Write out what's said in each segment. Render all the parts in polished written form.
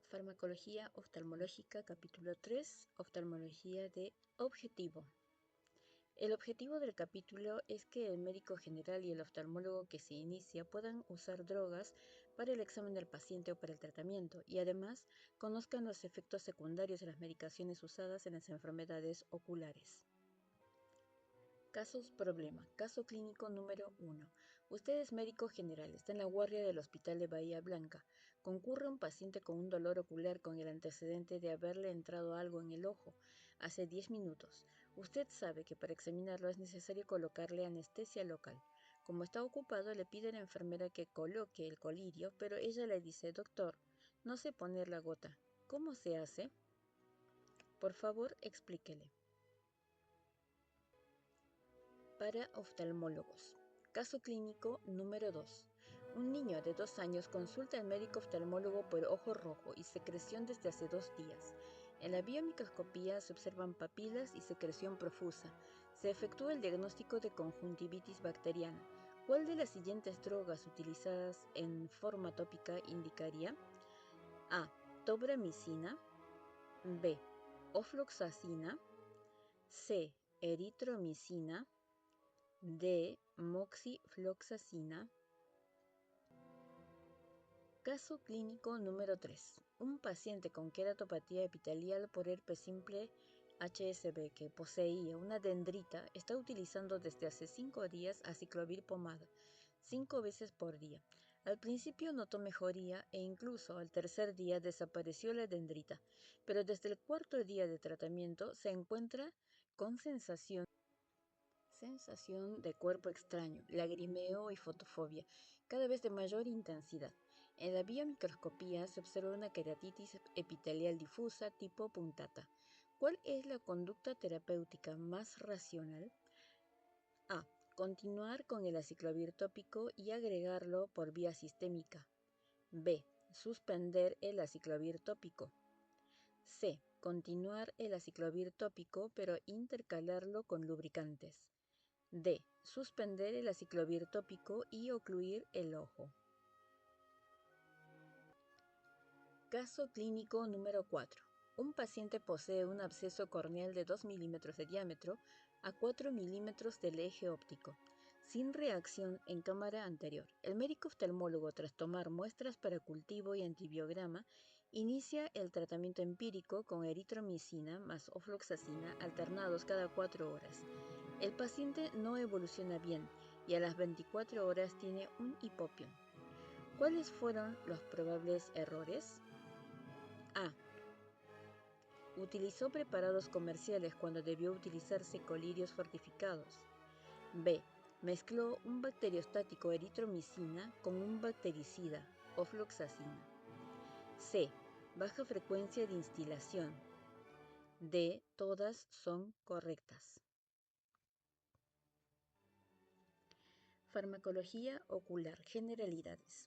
Farmacología oftalmológica, capítulo 3, oftalmología de objetivo. El objetivo del capítulo es que el médico general y el oftalmólogo que se inicia puedan usar drogas para el examen del paciente o para el tratamiento y además conozcan los efectos secundarios de las medicaciones usadas en las enfermedades oculares. Casos problema. Caso clínico número 1. Usted es médico general, está en la guardia del Hospital de Bahía Blanca. Concurre un paciente con un dolor ocular con el antecedente de haberle entrado algo en el ojo hace 10 minutos. Usted sabe que para examinarlo es necesario colocarle anestesia local. Como está ocupado, le pide a la enfermera que coloque el colirio, pero ella le dice: doctor, no sé poner la gota. ¿Cómo se hace? Por favor, explíquele. Para oftalmólogos. Caso clínico número 2. Un niño de 2 años consulta al médico oftalmólogo por ojo rojo y secreción desde hace 2 días. En la biomicroscopía se observan papilas y secreción profusa. Se efectúa el diagnóstico de conjuntivitis bacteriana. ¿Cuál de las siguientes drogas utilizadas en forma tópica indicaría? A. Tobramicina. B. Ofloxacina. C. Eritromicina. D. Moxifloxacina. Caso clínico número 3. Un paciente con queratopatía epitelial por herpes simple HSV que poseía una dendrita está utilizando desde hace 5 días aciclovir pomada 5 veces por día. Al principio notó mejoría e incluso al tercer día desapareció la dendrita, pero desde el cuarto día de tratamiento se encuentra con sensación de cuerpo extraño, lagrimeo y fotofobia, cada vez de mayor intensidad. En la biomicroscopía se observa una queratitis epitelial difusa tipo puntata. ¿Cuál es la conducta terapéutica más racional? A. Continuar con el aciclovir tópico y agregarlo por vía sistémica. B. Suspender el aciclovir tópico. C. Continuar el aciclovir tópico pero intercalarlo con lubricantes. D. Suspender el aciclovir tópico y ocluir el ojo. Caso clínico número 4. Un paciente posee un absceso corneal de 2 milímetros de diámetro a 4 milímetros del eje óptico, sin reacción en cámara anterior. El médico oftalmólogo, tras tomar muestras para cultivo y antibiograma, inicia el tratamiento empírico con eritromicina más ofloxacina alternados cada 4 horas. El paciente no evoluciona bien y a las 24 horas tiene un hipopión. ¿Cuáles fueron los probables errores? A. Utilizó preparados comerciales cuando debió utilizarse colirios fortificados. B. Mezcló un bacteriostático eritromicina con un bactericida, ofloxacina. C. Baja frecuencia de instilación. D. Todas son correctas. Farmacología ocular. Generalidades.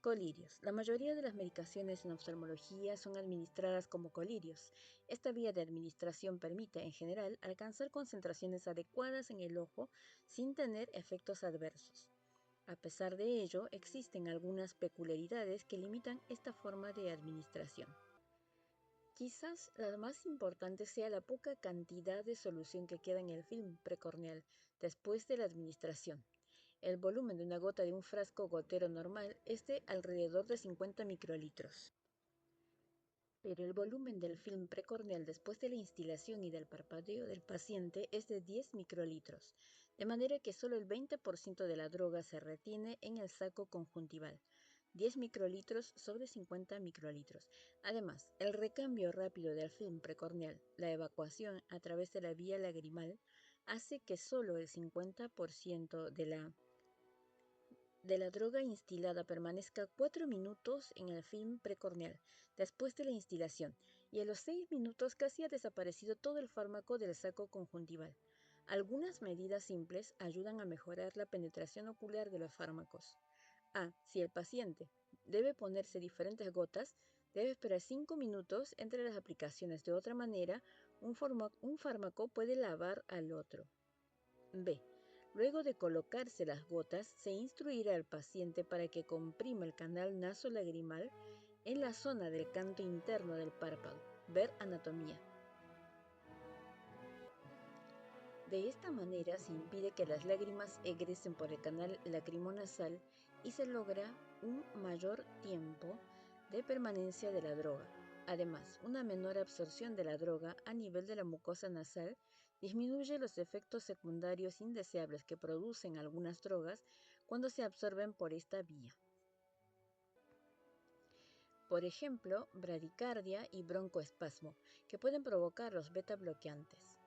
Colirios. La mayoría de las medicaciones en oftalmología son administradas como colirios. Esta vía de administración permite, en general, alcanzar concentraciones adecuadas en el ojo sin tener efectos adversos. A pesar de ello, existen algunas peculiaridades que limitan esta forma de administración. Quizás la más importante sea la poca cantidad de solución que queda en el film precorneal después de la administración. El volumen de una gota de un frasco gotero normal es de alrededor de 50 microlitros. Pero el volumen del film precorneal después de la instilación y del parpadeo del paciente es de 10 microlitros, de manera que solo el 20% de la droga se retiene en el saco conjuntival. 10 microlitros sobre 50 microlitros. Además, el recambio rápido del film precorneal, la evacuación a través de la vía lagrimal, hace que solo el 50% de la droga instilada permanezca 4 minutos en el film precorneal después de la instilación y a los 6 minutos casi ha desaparecido todo el fármaco del saco conjuntival. Algunas medidas simples ayudan a mejorar la penetración ocular de los fármacos. A. Si el paciente debe ponerse diferentes gotas, debe esperar 5 minutos entre las aplicaciones. De otra manera, un fármaco puede lavar al otro. B. Luego de colocarse las gotas, se instruirá al paciente para que comprima el canal nasolagrimal en la zona del canto interno del párpado. Ver anatomía. De esta manera se impide que las lágrimas egresen por el canal lacrimonasal y se logra un mayor tiempo de permanencia de la droga. Además, una menor absorción de la droga a nivel de la mucosa nasal disminuye los efectos secundarios indeseables que producen algunas drogas cuando se absorben por esta vía. Por ejemplo, bradicardia y broncoespasmo, que pueden provocar los beta bloqueantes.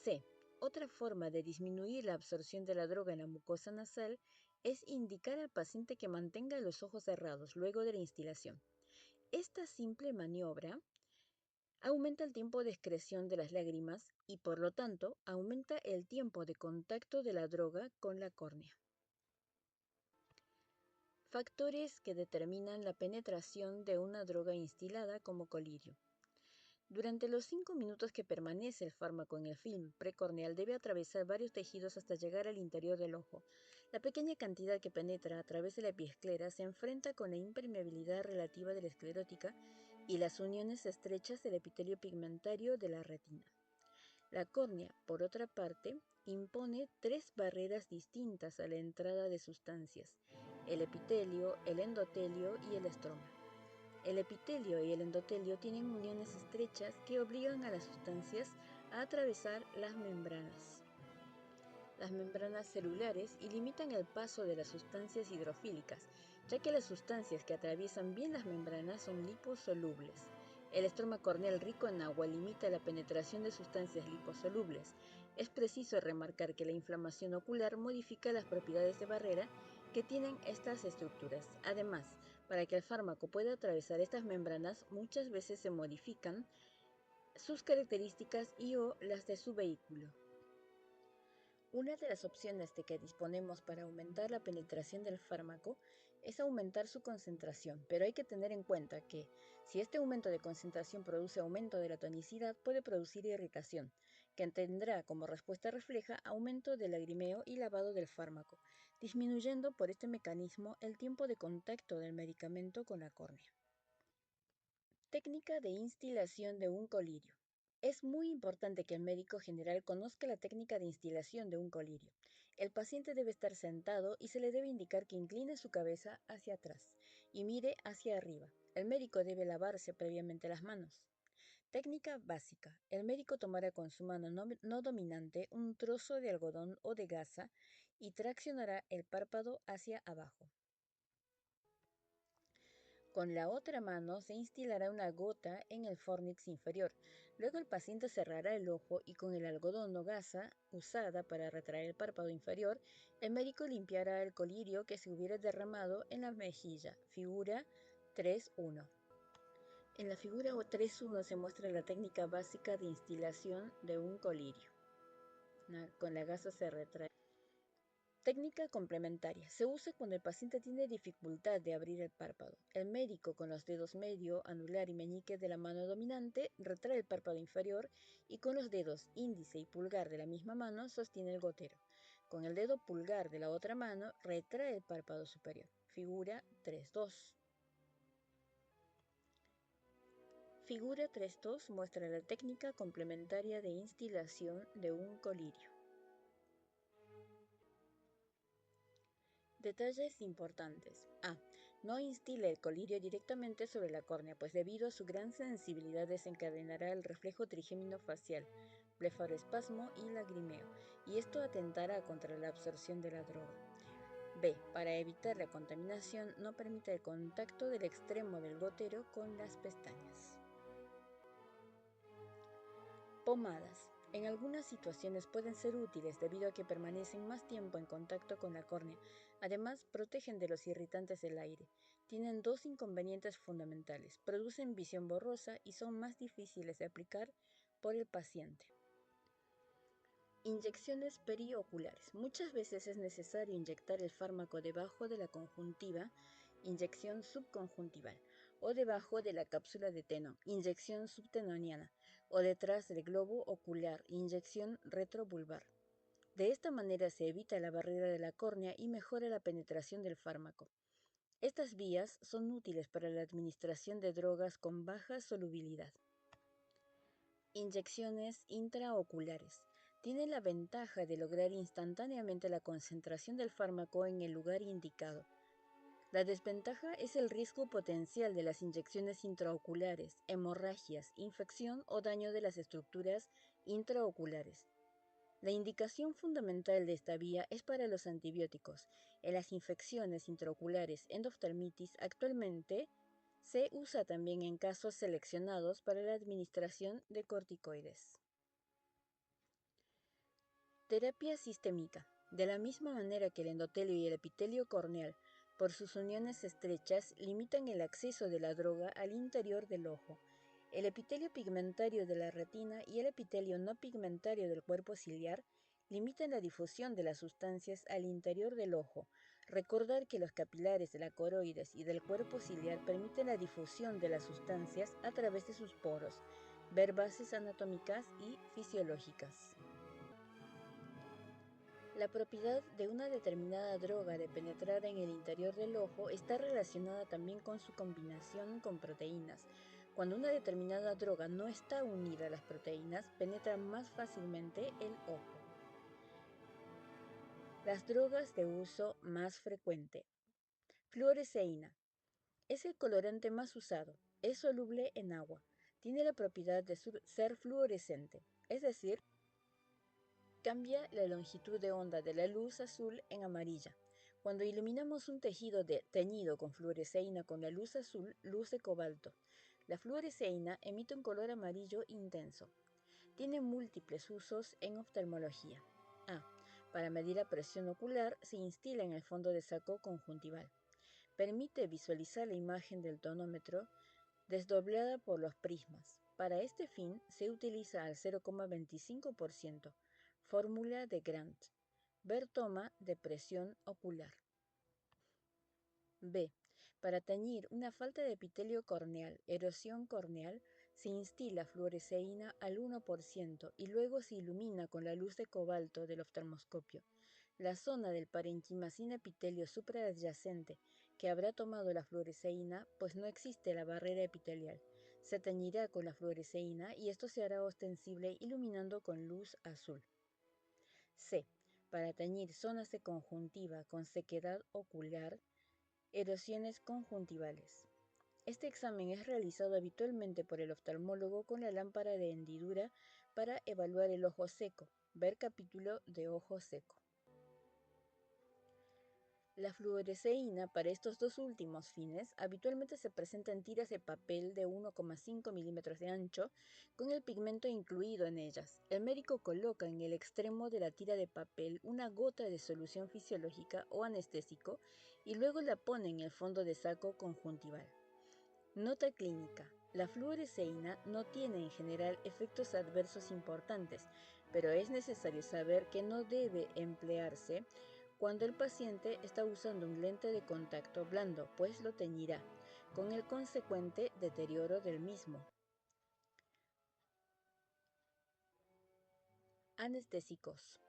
C. Otra forma de disminuir la absorción de la droga en la mucosa nasal es indicar al paciente que mantenga los ojos cerrados luego de la instilación. Esta simple maniobra aumenta el tiempo de excreción de las lágrimas y por lo tanto aumenta el tiempo de contacto de la droga con la córnea. Factores que determinan la penetración de una droga instilada como colirio. Durante los 5 minutos que permanece el fármaco en el film precorneal debe atravesar varios tejidos hasta llegar al interior del ojo. La pequeña cantidad que penetra a través de la epiesclera se enfrenta con la impermeabilidad relativa de la esclerótica y las uniones estrechas del epitelio pigmentario de la retina. La córnea, por otra parte, impone 3 barreras distintas a la entrada de sustancias: el epitelio, el endotelio y el estroma. El epitelio y el endotelio tienen uniones estrechas que obligan a las sustancias a atravesar las membranas celulares y limitan el paso de las sustancias hidrofílicas, ya que las sustancias que atraviesan bien las membranas son liposolubles. El estroma corneal rico en agua limita la penetración de sustancias liposolubles. Es preciso remarcar que la inflamación ocular modifica las propiedades de barrera que tienen estas estructuras. Además, para que el fármaco pueda atravesar estas membranas, muchas veces se modifican sus características y o las de su vehículo. Una de las opciones de que disponemos para aumentar la penetración del fármaco es aumentar su concentración, pero hay que tener en cuenta que si este aumento de concentración produce aumento de la tonicidad, puede producir irritación, que tendrá como respuesta refleja aumento del lagrimeo y lavado del fármaco, disminuyendo por este mecanismo el tiempo de contacto del medicamento con la córnea. Técnica de instilación de un colirio. Es muy importante que el médico general conozca la técnica de instilación de un colirio. El paciente debe estar sentado y se le debe indicar que incline su cabeza hacia atrás y mire hacia arriba. El médico debe lavarse previamente las manos. Técnica básica. El médico tomará con su mano no dominante un trozo de algodón o de gasa y traccionará el párpado hacia abajo. Con la otra mano se instilará una gota en el fornix inferior. Luego el paciente cerrará el ojo y con el algodón o gasa usada para retraer el párpado inferior, el médico limpiará el colirio que se hubiera derramado en la mejilla. Figura 3.1. En la figura 3.1 se muestra la técnica básica de instilación de un colirio. Con la gasa se retrae. Técnica complementaria. Se usa cuando el paciente tiene dificultad de abrir el párpado. El médico con los dedos medio, anular y meñique de la mano dominante retrae el párpado inferior y con los dedos índice y pulgar de la misma mano sostiene el gotero. Con el dedo pulgar de la otra mano retrae el párpado superior. Figura 3.2. Figura 3.2 muestra la técnica complementaria de instilación de un colirio. Detalles importantes. A. No instile el colirio directamente sobre la córnea, pues debido a su gran sensibilidad desencadenará el reflejo trigémino facial, blefaroespasmo y lagrimeo, y esto atentará contra la absorción de la droga. B. Para evitar la contaminación, no permita el contacto del extremo del gotero con las pestañas. Pomadas. En algunas situaciones pueden ser útiles debido a que permanecen más tiempo en contacto con la córnea. Además, protegen de los irritantes del aire. Tienen 2 inconvenientes fundamentales. Producen visión borrosa y son más difíciles de aplicar por el paciente. Inyecciones perioculares. Muchas veces es necesario inyectar el fármaco debajo de la conjuntiva, inyección subconjuntival, o debajo de la cápsula de teno, inyección subtenoniana, o detrás del globo ocular, inyección retrovulvar. De esta manera se evita la barrera de la córnea y mejora la penetración del fármaco. Estas vías son útiles para la administración de drogas con baja solubilidad. Inyecciones intraoculares. Tienen la ventaja de lograr instantáneamente la concentración del fármaco en el lugar indicado. La desventaja es el riesgo potencial de las inyecciones intraoculares, hemorragias, infección o daño de las estructuras intraoculares. La indicación fundamental de esta vía es para los antibióticos. En las infecciones intraoculares endoftalmitis actualmente se usa también en casos seleccionados para la administración de corticoides. Terapia sistémica. De la misma manera que el endotelio y el epitelio corneal, por sus uniones estrechas, limitan el acceso de la droga al interior del ojo, el epitelio pigmentario de la retina y el epitelio no pigmentario del cuerpo ciliar limitan la difusión de las sustancias al interior del ojo. Recordar que los capilares de la coroides y del cuerpo ciliar permiten la difusión de las sustancias a través de sus poros. Ver bases anatómicas y fisiológicas. La propiedad de una determinada droga de penetrar en el interior del ojo está relacionada también con su combinación con proteínas. Cuando una determinada droga no está unida a las proteínas, penetra más fácilmente el ojo. Las drogas de uso más frecuente. Fluoresceína. Es el colorante más usado. Es soluble en agua. Tiene la propiedad de ser fluorescente, es decir, cambia la longitud de onda de la luz azul en amarilla. Cuando iluminamos un tejido teñido con fluoresceína con la luz azul, luz de cobalto. La fluoresceína emite un color amarillo intenso. Tiene múltiples usos en oftalmología. A. Para medir la presión ocular, se instila en el fondo de saco conjuntival. Permite visualizar la imagen del tonómetro desdoblada por los prismas. Para este fin se utiliza al 0,25%. Fórmula de Grant. Ver toma de presión ocular. B. Para teñir una falta de epitelio corneal, erosión corneal, se instila fluoresceína al 1% y luego se ilumina con la luz de cobalto del oftalmoscopio. La zona del parénquima sin epitelio supraadyacente que habrá tomado la fluoresceína, pues no existe la barrera epitelial. Se teñirá con la fluoresceína y esto se hará ostensible iluminando con luz azul. C. Para teñir zonas de conjuntiva con sequedad ocular, erosiones conjuntivales. Este examen es realizado habitualmente por el oftalmólogo con la lámpara de hendidura para evaluar el ojo seco. Ver capítulo de ojo seco. La fluoresceína para estos dos últimos fines habitualmente se presenta en tiras de papel de 1,5 milímetros de ancho con el pigmento incluido en ellas. El médico coloca en el extremo de la tira de papel una gota de solución fisiológica o anestésico y luego la pone en el fondo de saco conjuntival. Nota clínica. La fluoresceína no tiene en general efectos adversos importantes, pero es necesario saber que no debe emplearse cuando el paciente está usando un lente de contacto blando, pues lo teñirá, con el consecuente deterioro del mismo. Anestésicos.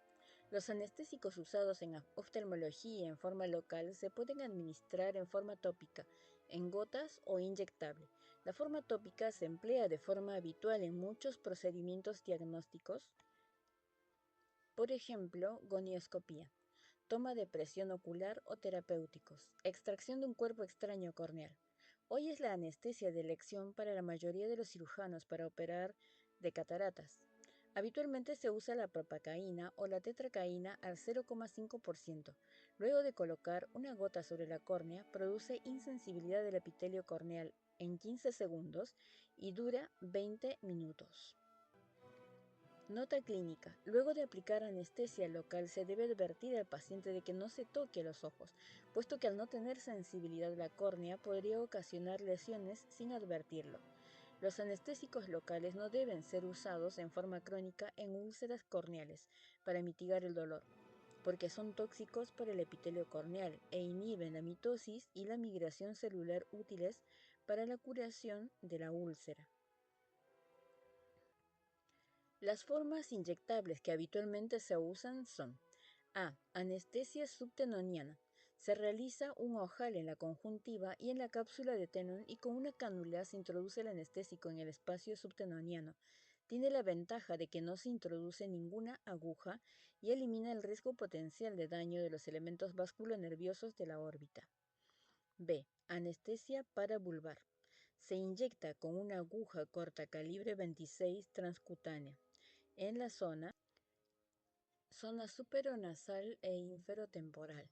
Los anestésicos usados en oftalmología en forma local se pueden administrar en forma tópica, en gotas o inyectable. La forma tópica se emplea de forma habitual en muchos procedimientos diagnósticos, por ejemplo, gonioscopía, toma de presión ocular o terapéuticos, extracción de un cuerpo extraño corneal. Hoy es la anestesia de elección para la mayoría de los cirujanos para operar de cataratas. Habitualmente se usa la propacaína o la tetracaína al 0,5%. Luego de colocar una gota sobre la córnea, produce insensibilidad del epitelio corneal en 15 segundos y dura 20 minutos. Nota clínica. Luego de aplicar anestesia local se debe advertir al paciente de que no se toque los ojos, puesto que al no tener sensibilidad la córnea podría ocasionar lesiones sin advertirlo. Los anestésicos locales no deben ser usados en forma crónica en úlceras corneales para mitigar el dolor, porque son tóxicos para el epitelio corneal e inhiben la mitosis y la migración celular útiles para la curación de la úlcera. Las formas inyectables que habitualmente se usan son A. Anestesia subtenoniana. Se realiza un ojal en la conjuntiva y en la cápsula de Tenon y con una cánula se introduce el anestésico en el espacio subtenoniano. Tiene la ventaja de que no se introduce ninguna aguja y elimina el riesgo potencial de daño de los elementos vasculonerviosos de la órbita. B. Anestesia paravulvar. Se inyecta con una aguja corta calibre 26 transcutánea en la zona superonasal e inferotemporal.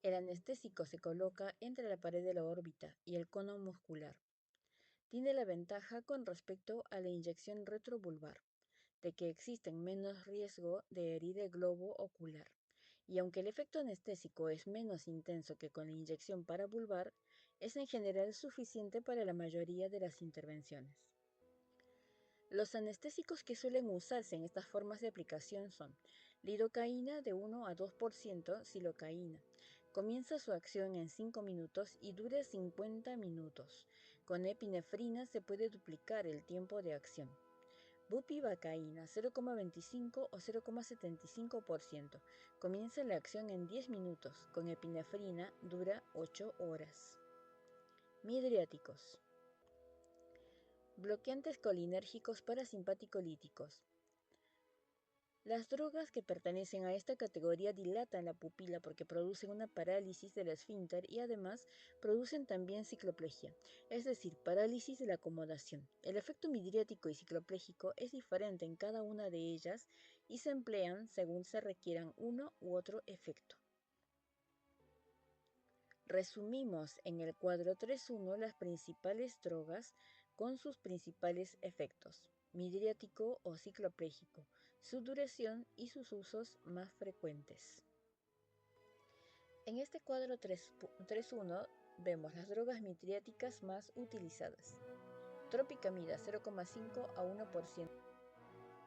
El anestésico se coloca entre la pared de la órbita y el cono muscular. Tiene la ventaja con respecto a la inyección retrovulvar, de que existe menos riesgo de herir el globo ocular. Y aunque el efecto anestésico es menos intenso que con la inyección paravulvar, es en general suficiente para la mayoría de las intervenciones. Los anestésicos que suelen usarse en estas formas de aplicación son lidocaína de 1 a 2%, silocaína. Comienza su acción en 5 minutos y dura 50 minutos. Con epinefrina se puede duplicar el tiempo de acción. Bupivacaína 0,25 o 0,75%. Comienza la acción en 10 minutos. Con epinefrina dura 8 horas. Midriáticos. Bloqueantes colinérgicos parasimpático-líticos. Las drogas que pertenecen a esta categoría dilatan la pupila porque producen una parálisis del esfínter y además producen también cicloplegia, es decir, parálisis de la acomodación. El efecto midriático y ciclopléjico es diferente en cada una de ellas y se emplean según se requieran uno u otro efecto. Resumimos en el cuadro 3.1 las principales drogas con sus principales efectos, midriático o ciclopléjico, su duración y sus usos más frecuentes. En este cuadro 3.1 vemos las drogas midriáticas más utilizadas. Tropicamida 0,5 a 1%.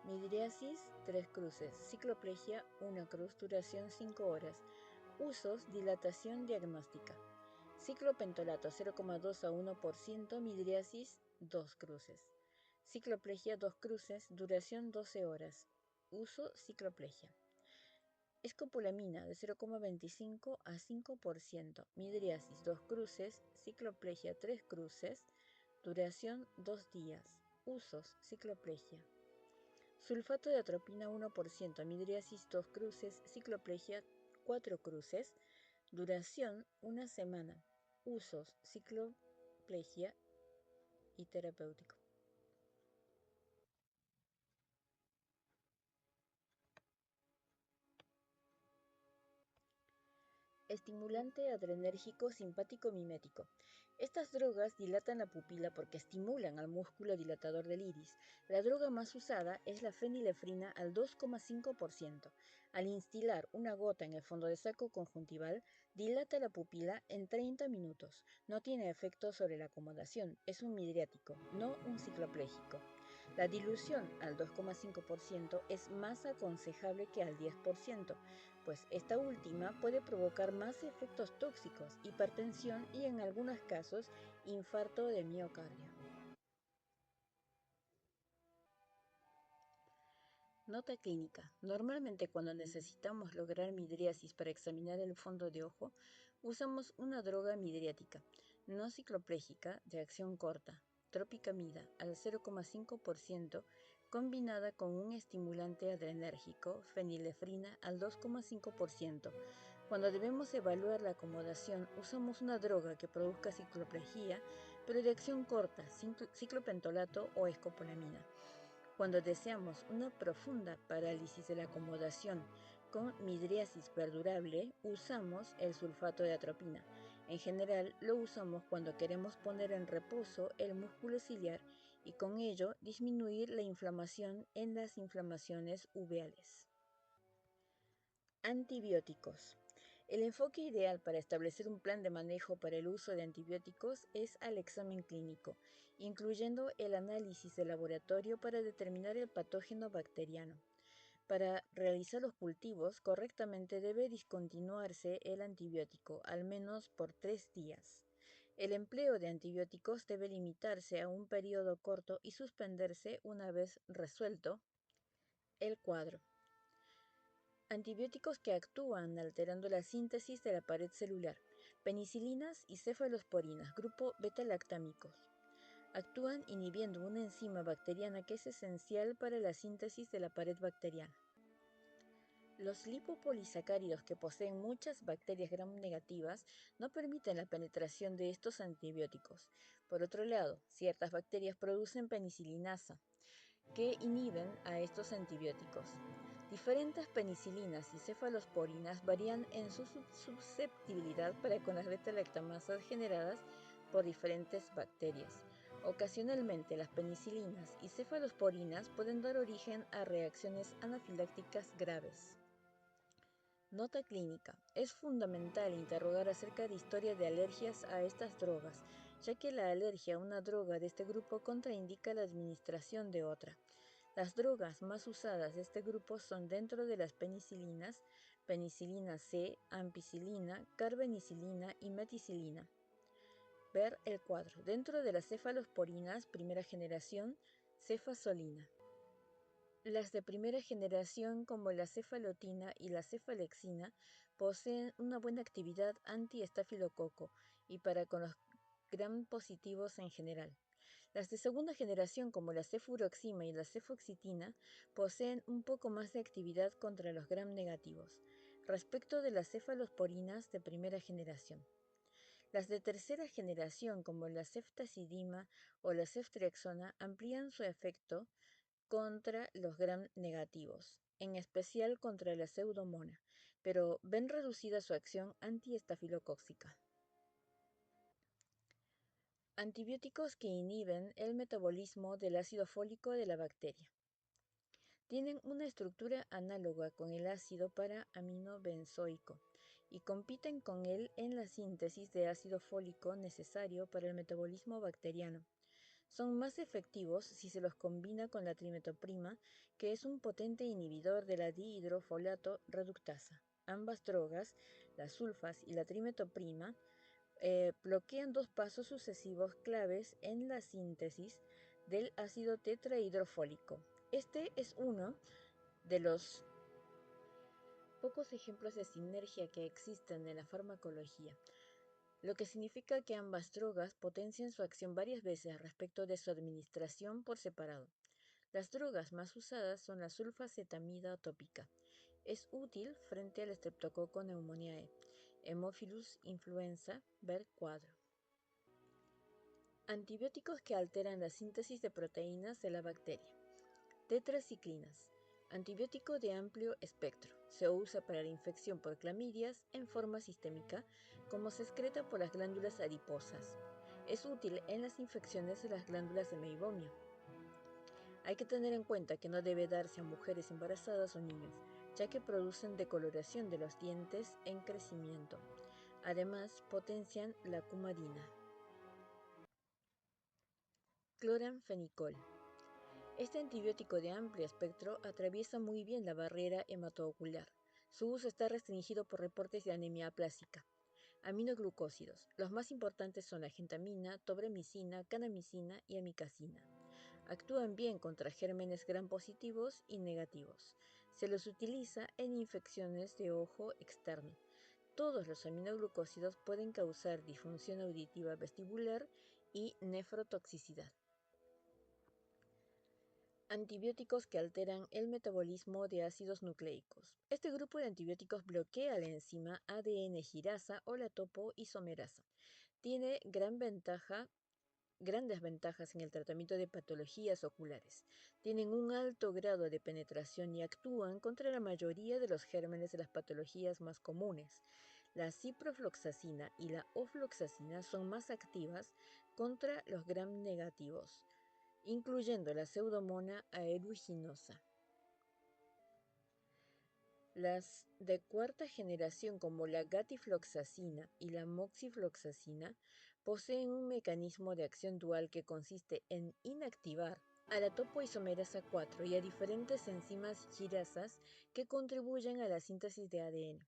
Midriasis 3 cruces. Cicloplegia 1 cruz, duración 5 horas. Usos, dilatación diagnóstica. Ciclopentolato 0,2 a 1%, midriasis 2 cruces. Cicloplegia 2 cruces, duración 12 horas. Uso cicloplegia. Escopolamina de 0,25 a 5%, midriasis 2 cruces, cicloplegia 3 cruces, duración 2 días. Usos cicloplegia. Sulfato de atropina 1%, midriasis 2 cruces, cicloplegia 4 cruces, duración 1 semana. Usos cicloplegia y terapéutico. Estimulante adrenérgico simpático mimético. Estas drogas dilatan la pupila porque estimulan al músculo dilatador del iris. La droga más usada es la fenilefrina al 2,5%. Al instilar una gota en el fondo de saco conjuntival, dilata la pupila en 30 minutos. No tiene efecto sobre la acomodación, es un midriático, no un ciclopléjico. La dilución al 2,5% es más aconsejable que al 10%, pues esta última puede provocar más efectos tóxicos, hipertensión y en algunos casos infarto de miocardio. Nota clínica. Normalmente cuando necesitamos lograr midriasis para examinar el fondo de ojo, usamos una droga midriática, no ciclopléjica, de acción corta, tropicamida al 0,5%, combinada con un estimulante adrenérgico, fenilefrina al 2,5%. Cuando debemos evaluar la acomodación, usamos una droga que produzca cicloplegia, pero de acción corta, ciclopentolato o escopolamina. Cuando deseamos una profunda parálisis de la acomodación con midriasis perdurable, usamos el sulfato de atropina. En general, lo usamos cuando queremos poner en reposo el músculo ciliar y con ello disminuir la inflamación en las inflamaciones uveales. Antibióticos. El enfoque ideal para establecer un plan de manejo para el uso de antibióticos es al examen clínico, incluyendo el análisis de laboratorio para determinar el patógeno bacteriano. Para realizar los cultivos correctamente debe discontinuarse el antibiótico, al menos por 3 días. El empleo de antibióticos debe limitarse a un periodo corto y suspenderse una vez resuelto el cuadro. Antibióticos que actúan alterando la síntesis de la pared celular. Penicilinas y cefalosporinas, grupo beta-lactámicos. Actúan inhibiendo una enzima bacteriana que es esencial para la síntesis de la pared bacteriana. Los lipopolisacáridos que poseen muchas bacterias gram negativas no permiten la penetración de estos antibióticos. Por otro lado, ciertas bacterias producen penicilinasa, que inhiben a estos antibióticos. Diferentes penicilinas y cefalosporinas varían en su susceptibilidad para con las beta-lactamasas generadas por diferentes bacterias. Ocasionalmente, las penicilinas y cefalosporinas pueden dar origen a reacciones anafilácticas graves. Nota clínica. Es fundamental interrogar acerca de historia de alergias a estas drogas, ya que la alergia a una droga de este grupo contraindica la administración de otra. Las drogas más usadas de este grupo son dentro de las penicilinas, penicilina C, ampicilina, carbenicilina y meticilina. Ver el cuadro. Dentro de las cefalosporinas, primera generación, cefazolina. Las de primera generación, como la cefalotina y la cefalexina, poseen una buena actividad anti-estafilococo y para con los gram positivos en general. Las de segunda generación, como la cefuroxima y la cefoxitina, poseen un poco más de actividad contra los gram negativos, respecto de las cefalosporinas de primera generación. Las de tercera generación, como la ceftazidima o la ceftriaxona, amplían su efecto contra los gram negativos, en especial contra la pseudomona, pero ven reducida su acción antiestafilocóxica. Antibióticos que inhiben el metabolismo del ácido fólico de la bacteria. Tienen una estructura análoga con el ácido para-aminobenzoico y compiten con él en la síntesis de ácido fólico necesario para el metabolismo bacteriano. Son más efectivos si se los combina con la trimetoprima, que es un potente inhibidor de la dihidrofolato reductasa. Ambas drogas, las sulfas y la trimetoprima, bloquean dos pasos sucesivos claves en la síntesis del ácido tetrahidrofólico. Este es uno de los pocos ejemplos de sinergia que existen en la farmacología, lo que significa que ambas drogas potencian su acción varias veces respecto de su administración por separado. Las drogas más usadas son la sulfacetamida tópica. Es útil frente al Streptococcus pneumoniae, Haemophilus influenza, ver cuadro. Antibióticos que alteran la síntesis de proteínas de la bacteria. Tetraciclinas. Antibiótico de amplio espectro. Se usa para la infección por clamidias en forma sistémica, como se excreta por las glándulas adiposas. Es útil en las infecciones de las glándulas de meibomio. Hay que tener en cuenta que no debe darse a mujeres embarazadas o niños, ya que producen decoloración de los dientes en crecimiento. Además, potencian la cumarina. Cloranfenicol. Este antibiótico de amplio espectro atraviesa muy bien la barrera hematoocular. Su uso está restringido por reportes de anemia aplásica. Aminoglucósidos. Los más importantes son la gentamina, tobramicina, kanamicina y amicacina. Actúan bien contra gérmenes gram positivos y negativos. Se los utiliza en infecciones de ojo externo. Todos los aminoglucósidos pueden causar disfunción auditiva vestibular y nefrotoxicidad. Antibióticos que alteran el metabolismo de ácidos nucleicos. Este grupo de antibióticos bloquea la enzima ADN girasa o la topoisomerasa. Tiene grandes ventajas en el tratamiento de patologías oculares. Tienen un alto grado de penetración y actúan contra la mayoría de los gérmenes de las patologías más comunes. La ciprofloxacina y la ofloxacina son más activas contra los gram negativos, incluyendo la pseudomonas aeruginosa. Las de cuarta generación, como la gatifloxacina y la moxifloxacina, poseen un mecanismo de acción dual que consiste en inactivar a la topoisomerasa 4 y a diferentes enzimas girasas que contribuyen a la síntesis de ADN.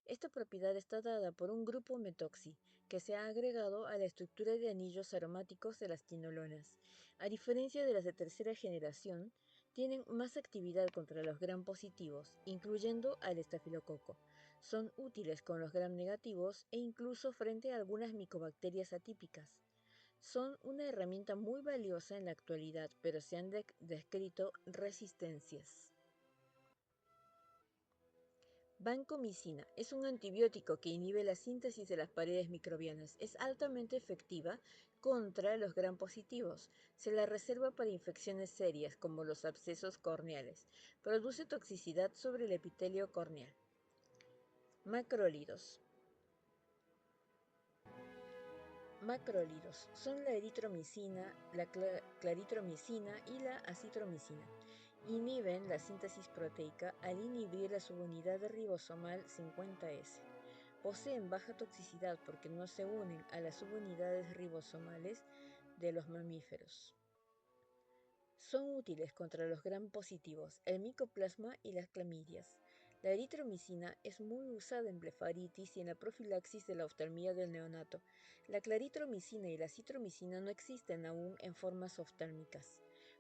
Esta propiedad está dada por un grupo metoxi que se ha agregado a la estructura de anillos aromáticos de las quinolonas. A diferencia de las de tercera generación, Tienen más actividad contra los gram positivos, incluyendo al estafilococo. Son útiles con los gram negativos e incluso frente a algunas micobacterias atípicas. Son una herramienta muy valiosa en la actualidad, pero se han descrito resistencias. Vancomicina es un antibiótico que inhibe la síntesis de las paredes microbianas. Es altamente efectiva contra los gram positivos. Se la reserva para infecciones serias como los abscesos corneales. Produce toxicidad sobre el epitelio corneal. Macrólidos. Macrólidos son la eritromicina, la claritromicina y la acitromicina. Inhiben la síntesis proteica al inhibir la subunidad ribosomal 50S. Poseen baja toxicidad porque no se unen a las subunidades ribosomales de los mamíferos. Son útiles contra los gram positivos, el micoplasma y las clamidias. La eritromicina es muy usada en blefaritis y en la profilaxis de la oftalmía del neonato. La claritromicina y la citromicina no existen aún en formas oftálmicas.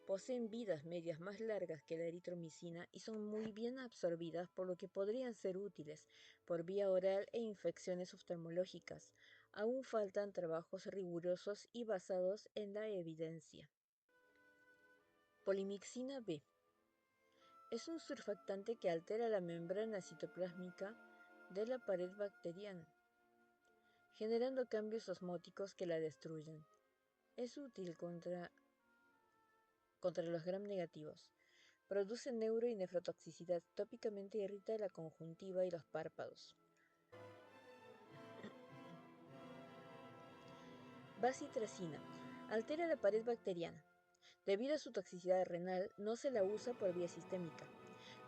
Poseen vidas medias más largas que la eritromicina y son muy bien absorbidas, por lo que podrían ser útiles por vía oral e infecciones oftalmológicas. Aún faltan trabajos rigurosos y basados en la evidencia. Polimixina B. Es un surfactante que altera la membrana citoplásmica de la pared bacteriana, generando cambios osmóticos que la destruyen. Es útil contra los gram negativos. Produce neuro y nefrotoxicidad. Tópicamente irrita la conjuntiva y los párpados. Bacitracina. Altera la pared bacteriana. Debido a su toxicidad renal, no se la usa por vía sistémica.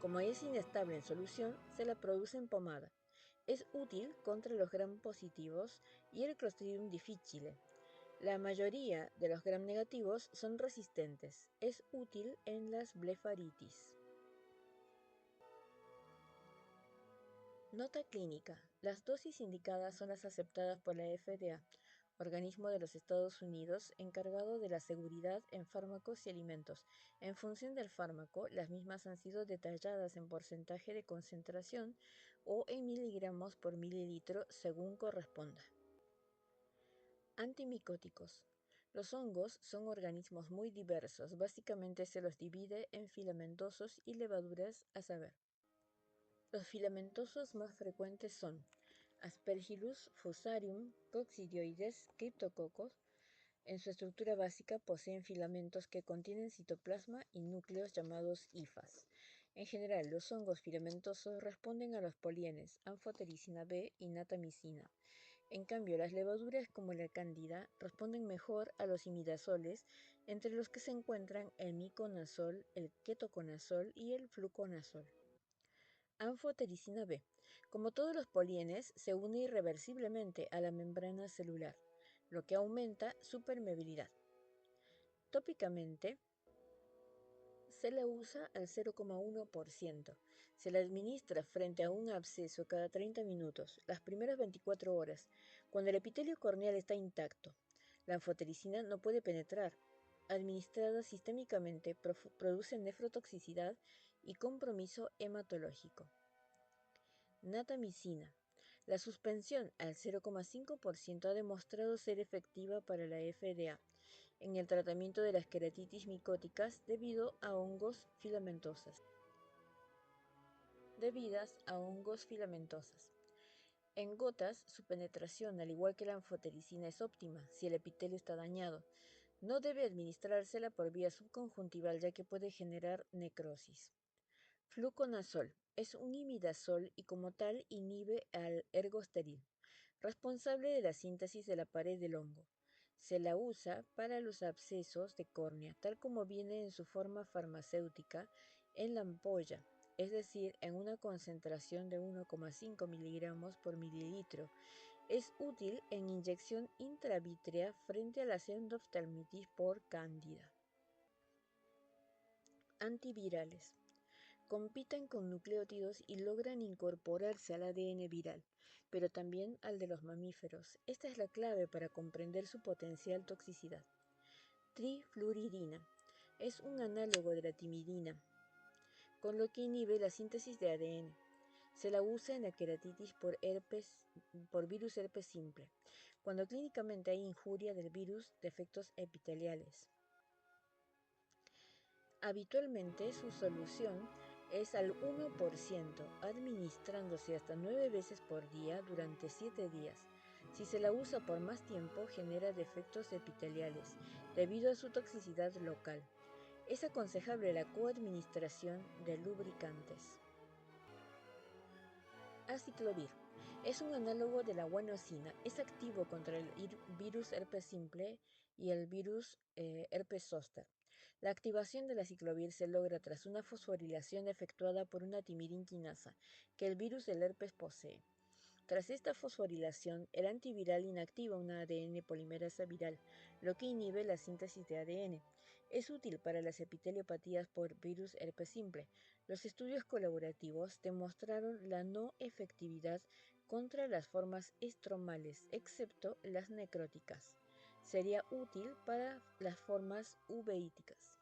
Como es inestable en solución, se la produce en pomada. Es útil contra los gram positivos y el Clostridium difficile. La mayoría de los gram negativos son resistentes. Es útil en las blefaritis. Nota clínica. Las dosis indicadas son las aceptadas por la FDA, organismo de los Estados Unidos encargado de la seguridad en fármacos y alimentos. En función del fármaco, las mismas han sido detalladas en porcentaje de concentración o en miligramos por mililitro según corresponda. Antimicóticos. Los hongos son organismos muy diversos. Básicamente se los divide en filamentosos y levaduras, a saber. Los filamentosos más frecuentes son Aspergillus fusarium, Coccidioides, Cryptococcus. En su estructura básica poseen filamentos que contienen citoplasma y núcleos llamados hifas. En general, los hongos filamentosos responden a los polienes, anfotericina B y natamicina. En cambio, las levaduras como la cándida responden mejor a los imidazoles, entre los que se encuentran el miconazol, el ketoconazol y el fluconazol. Anfotericina B. Como todos los polienes, se une irreversiblemente a la membrana celular, lo que aumenta su permeabilidad. Tópicamente, se la usa al 0,1%. Se la administra frente a un absceso cada 30 minutos, las primeras 24 horas, cuando el epitelio corneal está intacto. La anfotericina no puede penetrar. Administrada sistémicamente, produce nefrotoxicidad y compromiso hematológico. Natamicina. La suspensión al 0,5% ha demostrado ser efectiva para la FDA en el tratamiento de las queratitis micóticas debidas a hongos filamentosas. En gotas, su penetración, al igual que la anfotericina, es óptima si el epitelio está dañado. No debe administrársela por vía subconjuntival ya que puede generar necrosis. Fluconazol. Es un imidazol y como tal inhibe al ergosterol, responsable de la síntesis de la pared del hongo. Se la usa para los abscesos de córnea, tal como viene en su forma farmacéutica en la ampolla, es decir, en una concentración de 1,5 miligramos por mililitro. Es útil en inyección intravítrea frente a la endoftalmitis por cándida. Antivirales. Compiten con nucleótidos y logran incorporarse al ADN viral, pero también al de los mamíferos. Esta es la clave para comprender su potencial toxicidad. Trifluridina. Es un análogo de la timidina, con lo que inhibe la síntesis de ADN. Se la usa en la queratitis por virus herpes simple, cuando clínicamente hay injuria del virus de efectos epiteliales. Habitualmente su solución es al 1%, administrándose hasta 9 veces por día durante 7 días. Si se la usa por más tiempo, genera defectos epiteliales debido a su toxicidad local. Es aconsejable la coadministración de lubricantes. Aciclovir es un análogo de la guanosina. Es activo contra el virus herpes simple y el virus herpes zóster. La activación del aciclovir se logra tras una fosforilación efectuada por una timirinquinasa que el virus del herpes posee. Tras esta fosforilación, el antiviral inactiva una ADN polimerasa viral, lo que inhibe la síntesis de ADN. Es útil para las epiteliopatías por virus herpes simple. Los estudios colaborativos demostraron la no efectividad contra las formas estromales, excepto las necróticas. Sería útil para las formas uveíticas.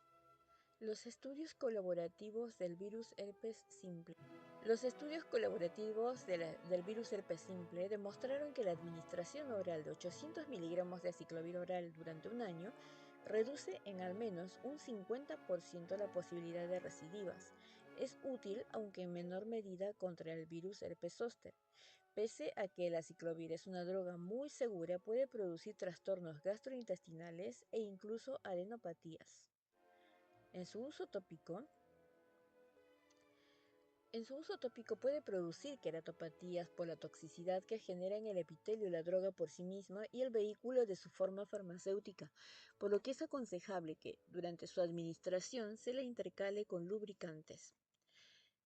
Los estudios colaborativos del virus herpes simple. Los estudios colaborativos del virus herpes simple demostraron que la administración oral de 800 miligramos de aciclovir oral durante un año reduce en al menos un 50% la posibilidad de recidivas. Es útil, aunque en menor medida, contra el virus herpes zóster. Pese a que el aciclovir es una droga muy segura, puede producir trastornos gastrointestinales e incluso adenopatías. En su uso tópico, puede producir queratopatías por la toxicidad que genera en el epitelio la droga por sí misma y el vehículo de su forma farmacéutica, por lo que es aconsejable que, durante su administración, se la intercale con lubricantes.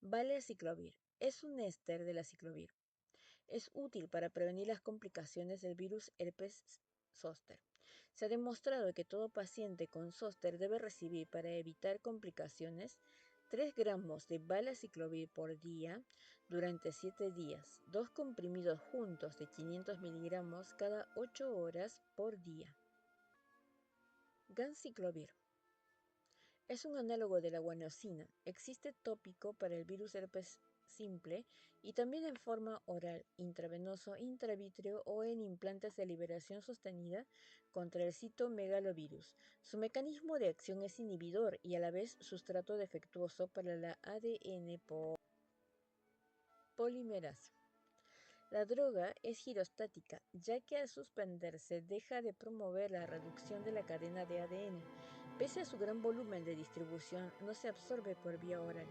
Valaciclovir es un éster del aciclovir. Es útil para prevenir las complicaciones del virus herpes zóster. Se ha demostrado que todo paciente con zóster debe recibir, para evitar complicaciones, 3 gramos de valaciclovir por día durante 7 días, 2 comprimidos juntos de 500 miligramos cada 8 horas por día. Ganciclovir es un análogo de la guanosina. Existe tópico para el virus herpes simple y también en forma oral, intravenoso, intravítrea o en implantes de liberación sostenida contra el citomegalovirus. Su mecanismo de acción es inhibidor y a la vez sustrato defectuoso para la ADN polimerasa. La droga es girostática, ya que al suspenderse deja de promover la reducción de la cadena de ADN. Pese a su gran volumen de distribución, no se absorbe por vía oral.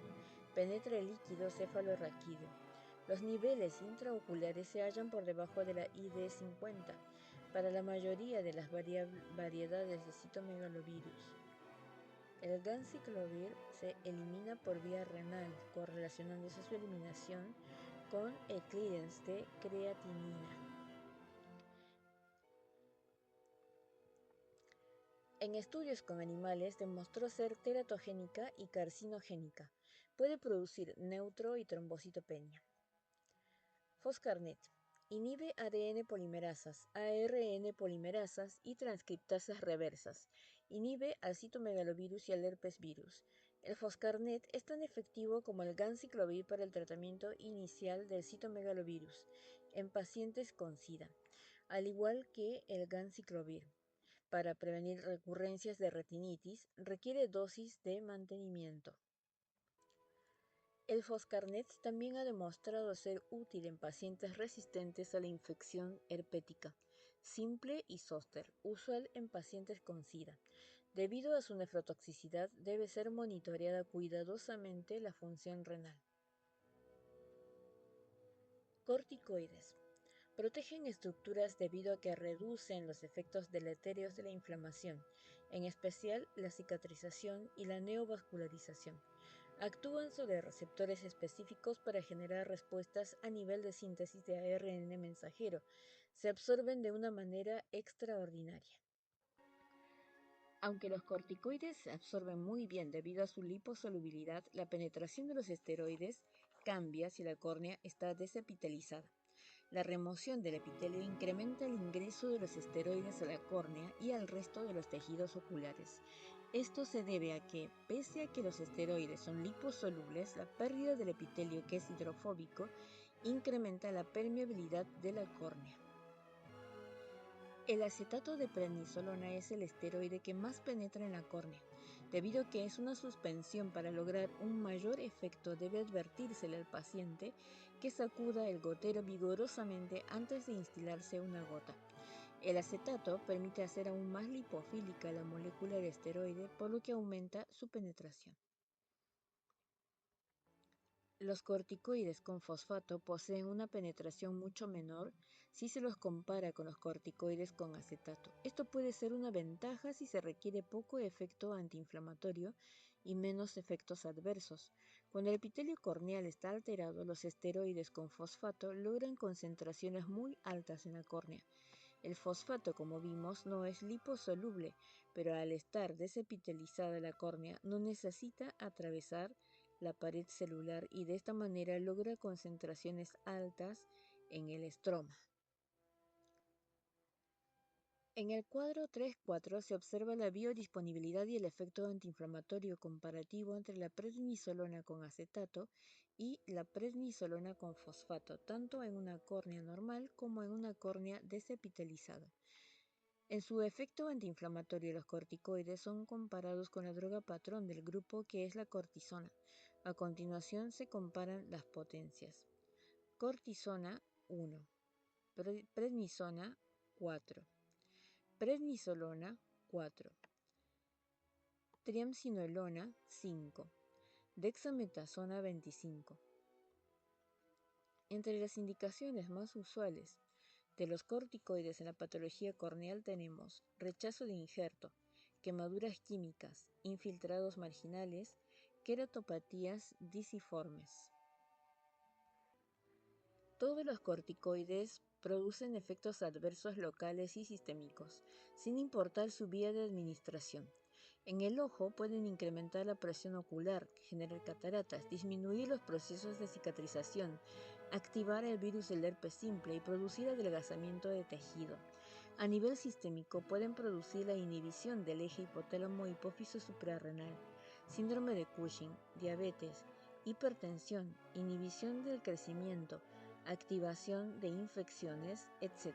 Penetra el líquido cefalorraquídeo. Los niveles intraoculares se hallan por debajo de la ID50 para la mayoría de las variedades de citomegalovirus. El ganciclovir se elimina por vía renal, correlacionándose su eliminación con el clearance de creatinina. En estudios con animales demostró ser teratogénica y carcinogénica. Puede producir neutro y trombocitopenia. Foscarnet inhibe ADN polimerasas, ARN polimerasas y transcriptasas reversas. Inhibe al citomegalovirus y al herpes virus. El Foscarnet es tan efectivo como el ganciclovir para el tratamiento inicial del citomegalovirus en pacientes con SIDA, al igual que el ganciclovir. Para prevenir recurrencias de retinitis, requiere dosis de mantenimiento. El Foscarnet también ha demostrado ser útil en pacientes resistentes a la infección herpética simple y zóster, usual en pacientes con SIDA. Debido a su nefrotoxicidad, debe ser monitoreada cuidadosamente la función renal. Corticoides. Protegen estructuras debido a que reducen los efectos deletéreos de la inflamación, en especial la cicatrización y la neovascularización. Actúan sobre receptores específicos para generar respuestas a nivel de síntesis de ARN mensajero. Se absorben de una manera extraordinaria. Aunque los corticoides se absorben muy bien debido a su liposolubilidad, la penetración de los esteroides cambia si la córnea está desepitelizada. La remoción del epitelio incrementa el ingreso de los esteroides a la córnea y al resto de los tejidos oculares. Esto se debe a que, pese a que los esteroides son liposolubles, la pérdida del epitelio, que es hidrofóbico, incrementa la permeabilidad de la córnea. El acetato de prednisolona es el esteroide que más penetra en la córnea. Debido a que es una suspensión, para lograr un mayor efecto debe advertírsele al paciente que sacuda el gotero vigorosamente antes de instilarse una gota. El acetato permite hacer aún más lipofílica la molécula de esteroide, por lo que aumenta su penetración. Los corticoides con fosfato poseen una penetración mucho menor si se los compara con los corticoides con acetato. Esto puede ser una ventaja si se requiere poco efecto antiinflamatorio y menos efectos adversos. Cuando el epitelio corneal está alterado, los esteroides con fosfato logran concentraciones muy altas en la córnea. El fosfato, como vimos, no es liposoluble, pero al estar desepitelizada la córnea no necesita atravesar la pared celular y de esta manera logra concentraciones altas en el estroma. En el cuadro 3.4 se observa la biodisponibilidad y el efecto antiinflamatorio comparativo entre la prednisolona con acetato y la prednisolona con fosfato, tanto en una córnea normal como en una córnea desepitelizada. En su efecto antiinflamatorio, los corticoides son comparados con la droga patrón del grupo, que es la cortisona. A continuación se comparan las potencias. Cortisona 1, prednisona 4, prednisolona 4, triamcinolona 5, dexametasona 25. Entre las indicaciones más usuales de los corticoides en la patología corneal tenemos rechazo de injerto, quemaduras químicas, infiltrados marginales, queratopatías disiformes. Todos los corticoides producen efectos adversos locales y sistémicos, sin importar su vía de administración. En el ojo pueden incrementar la presión ocular, generar cataratas, disminuir los procesos de cicatrización, activar el virus del herpes simple y producir adelgazamiento de tejido. A nivel sistémico pueden producir la inhibición del eje hipotálamo-hipófiso suprarrenal, síndrome de Cushing, diabetes, hipertensión, inhibición del crecimiento, activación de infecciones, etc.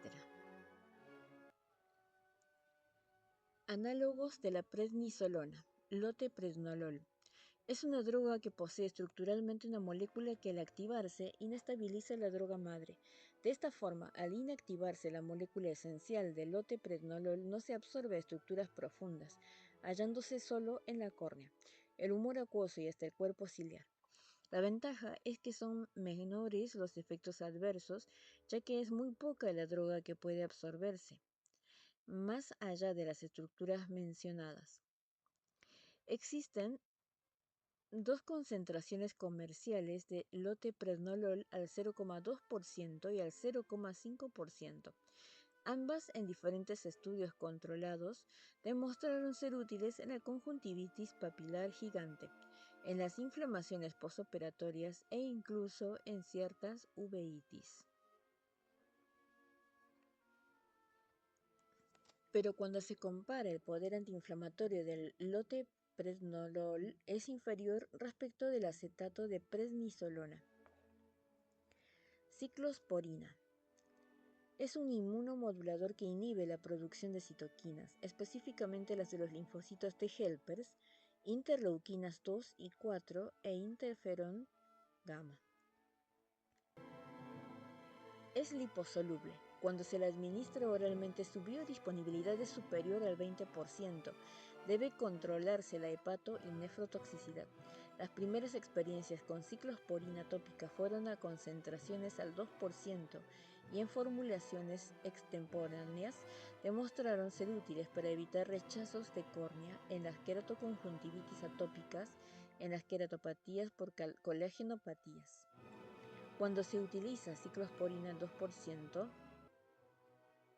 Análogos de la prednisolona. Loteprednolol. Es una droga que posee estructuralmente una molécula que al activarse inestabiliza la droga madre. De esta forma, al inactivarse la molécula esencial del loteprednolol, no se absorbe a estructuras profundas, hallándose solo en la córnea, el humor acuoso y hasta el cuerpo ciliar. La ventaja es que son menores los efectos adversos, ya que es muy poca la droga que puede absorberse, más allá de las estructuras mencionadas. Existen dos concentraciones comerciales de loteprednolol al 0,2% y al 0,5%. Ambas, en diferentes estudios controlados, demostraron ser útiles en la conjuntivitis papilar gigante, en las inflamaciones postoperatorias e incluso en ciertas uveitis. Pero cuando se compara, el poder antiinflamatorio del loteprednolol es inferior respecto del acetato de prednisolona. Ciclosporina. Es un inmunomodulador que inhibe la producción de citoquinas, específicamente las de los linfocitos T helpers, interleuquinas 2 y 4 e interferón gamma. Es liposoluble. Cuando se le administra oralmente, su biodisponibilidad es superior al 20%. Debe controlarse la hepato y nefrotoxicidad. Las primeras experiencias con ciclosporina tópica fueron a concentraciones al 2% y en formulaciones extemporáneas demostraron ser útiles para evitar rechazos de córnea en las queratoconjuntivitis atópicas, en las queratopatías por colágenopatías. Cuando se utiliza ciclosporina al 2%,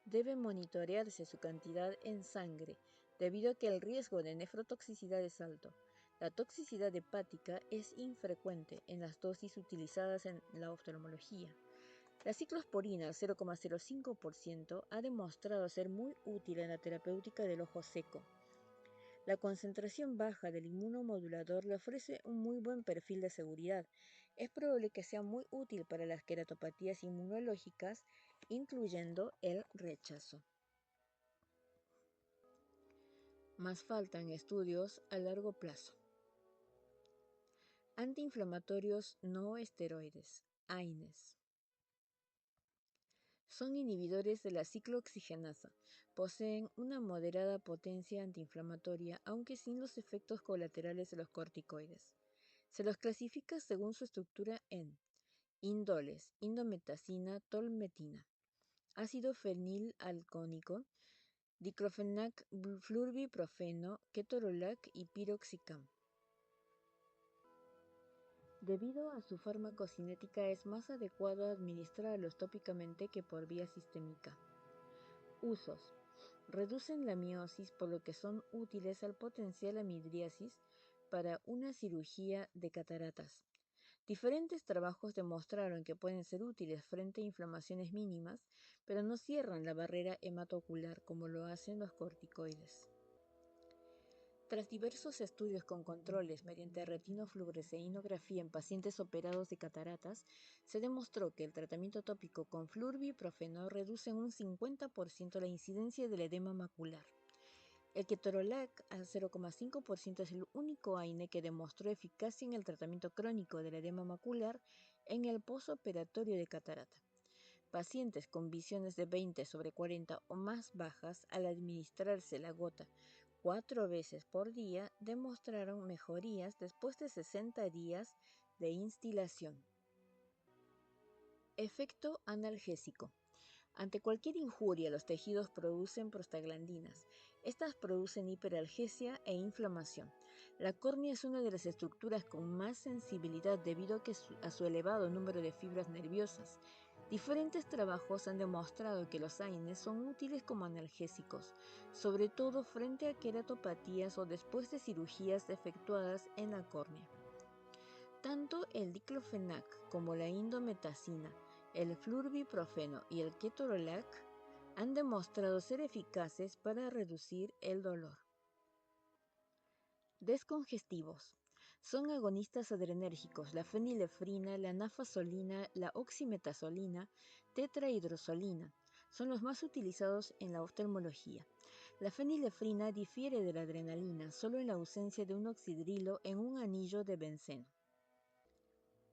debe monitorearse su cantidad en sangre, debido a que el riesgo de nefrotoxicidad es alto. La toxicidad hepática es infrecuente en las dosis utilizadas en la oftalmología. La ciclosporina al 0,05% ha demostrado ser muy útil en la terapéutica del ojo seco. La concentración baja del inmunomodulador le ofrece un muy buen perfil de seguridad. Es probable que sea muy útil para las queratopatías inmunológicas, incluyendo el rechazo. Más faltan estudios a largo plazo. Antiinflamatorios no esteroides, AINES. Son inhibidores de la ciclooxigenasa. Poseen una moderada potencia antiinflamatoria, aunque sin los efectos colaterales de los corticoides. Se los clasifica según su estructura en indoles, indometacina, tolmetina, ácido fenilalcónico, diclofenac, flurbiprofeno, ketorolac y piroxicam. Debido a su farmacocinética es más adecuado administrarlos tópicamente que por vía sistémica. Usos. Reducen la miosis por lo que son útiles al potenciar la midriasis para una cirugía de cataratas. Diferentes trabajos demostraron que pueden ser útiles frente a inflamaciones mínimas, pero no cierran la barrera hematoocular como lo hacen los corticoides. Tras diversos estudios con controles mediante retinofluoresceínografía en pacientes operados de cataratas, se demostró que el tratamiento tópico con flurbiprofeno reduce en un 50% la incidencia del edema macular. El ketorolac al 0,5% es el único AINE que demostró eficacia en el tratamiento crónico del edema macular en el posoperatorio de catarata. Pacientes con visiones de 20/40 o más bajas, al administrarse la gota 4 veces por día, demostraron mejorías después de 60 días de instilación. Efecto analgésico. Ante cualquier injuria, los tejidos producen prostaglandinas. Estas producen hiperalgesia e inflamación. La córnea es una de las estructuras con más sensibilidad debido a su elevado número de fibras nerviosas. Diferentes trabajos han demostrado que los AINES son útiles como analgésicos, sobre todo frente a queratopatías o después de cirugías efectuadas en la córnea. Tanto el diclofenac como la indometacina, el flurbiprofeno y el ketorolac han demostrado ser eficaces para reducir el dolor. Descongestivos. Son agonistas adrenérgicos, la fenilefrina, la nafasolina, la oximetazolina, tetrahidrosolina. Son los más utilizados en la oftalmología. La fenilefrina difiere de la adrenalina solo en la ausencia de un oxidrilo en un anillo de benceno.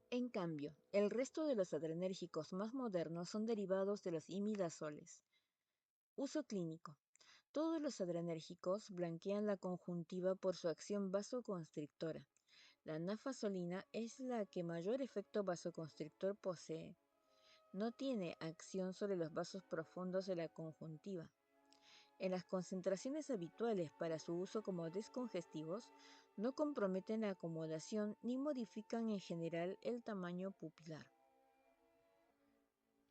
En cambio, el resto de los adrenérgicos más modernos son derivados de los imidazoles. Uso clínico. Todos los adrenérgicos blanquean la conjuntiva por su acción vasoconstrictora. La nafasolina es la que mayor efecto vasoconstrictor posee. No tiene acción sobre los vasos profundos de la conjuntiva. En las concentraciones habituales para su uso como descongestivos, no comprometen la acomodación ni modifican en general el tamaño pupilar.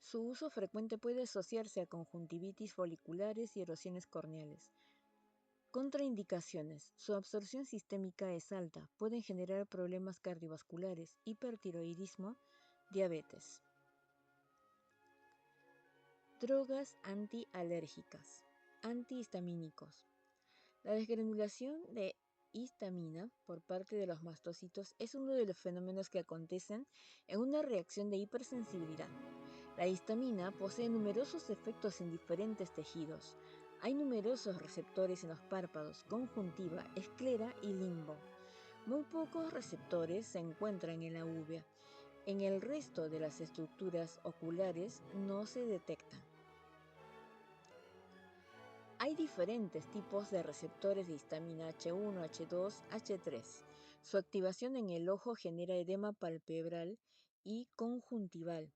Su uso frecuente puede asociarse a conjuntivitis foliculares y erosiones corneales. Contraindicaciones. Su absorción sistémica es alta. Pueden generar problemas cardiovasculares, hipertiroidismo, diabetes. Drogas antialérgicas. Antihistamínicos. La desgranulación de histamina por parte de los mastocitos es uno de los fenómenos que acontecen en una reacción de hipersensibilidad. La histamina posee numerosos efectos en diferentes tejidos. Hay numerosos receptores en los párpados, conjuntiva, esclera y limbo. Muy pocos receptores se encuentran en la uvea. En el resto de las estructuras oculares no se detectan. Hay diferentes tipos de receptores de histamina H1, H2, H3. Su activación en el ojo genera edema palpebral y conjuntival,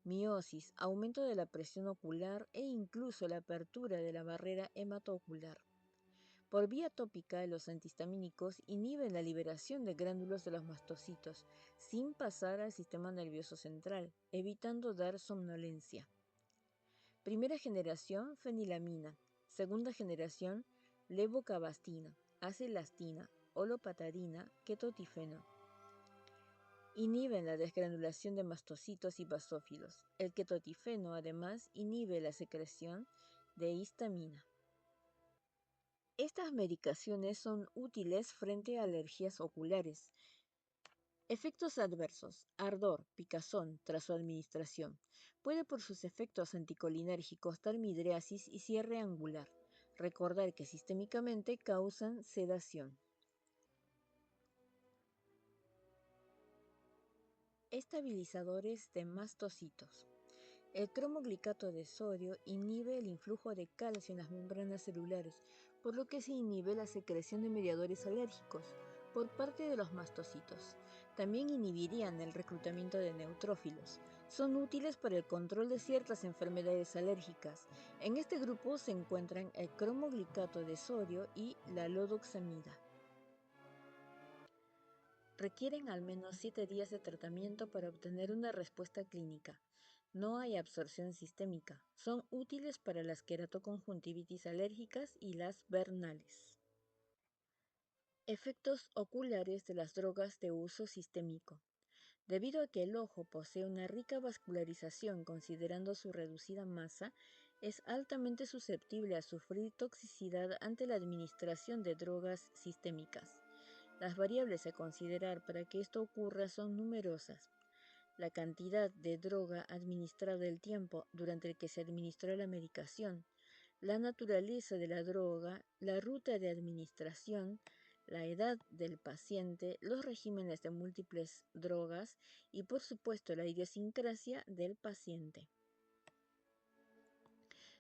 miosis, aumento de la presión ocular e incluso la apertura de la barrera hematoocular. Por vía tópica, los antihistamínicos inhiben la liberación de gránulos de los mastocitos sin pasar al sistema nervioso central, evitando dar somnolencia. Primera generación, fenilamina. Segunda generación, levocabastina, acelastina, olopatadina, ketotifeno. Inhiben la desgranulación de mastocitos y basófilos. El ketotifeno además inhibe la secreción de histamina. Estas medicaciones son útiles frente a alergias oculares. Efectos adversos: ardor, picazón tras su administración. Puede por sus efectos anticolinérgicos dar midriasis y cierre angular. Recordar que sistémicamente causan sedación. Estabilizadores de mastocitos. El cromoglicato de sodio inhibe el influjo de calcio en las membranas celulares, por lo que se inhibe la secreción de mediadores alérgicos por parte de los mastocitos. También inhibirían el reclutamiento de neutrófilos. Son útiles para el control de ciertas enfermedades alérgicas. En este grupo se encuentran el cromoglicato de sodio y la lodoxamida. Requieren al menos 7 días de tratamiento para obtener una respuesta clínica. No hay absorción sistémica. Son útiles para las queratoconjuntivitis alérgicas y las vernales. Efectos oculares de las drogas de uso sistémico. Debido a que el ojo posee una rica vascularización considerando su reducida masa, es altamente susceptible a sufrir toxicidad ante la administración de drogas sistémicas. Las variables a considerar para que esto ocurra son numerosas. La cantidad de droga administrada, el tiempo durante el que se administró la medicación, la naturaleza de la droga, la ruta de administración, la edad del paciente, los regímenes de múltiples drogas y por supuesto la idiosincrasia del paciente.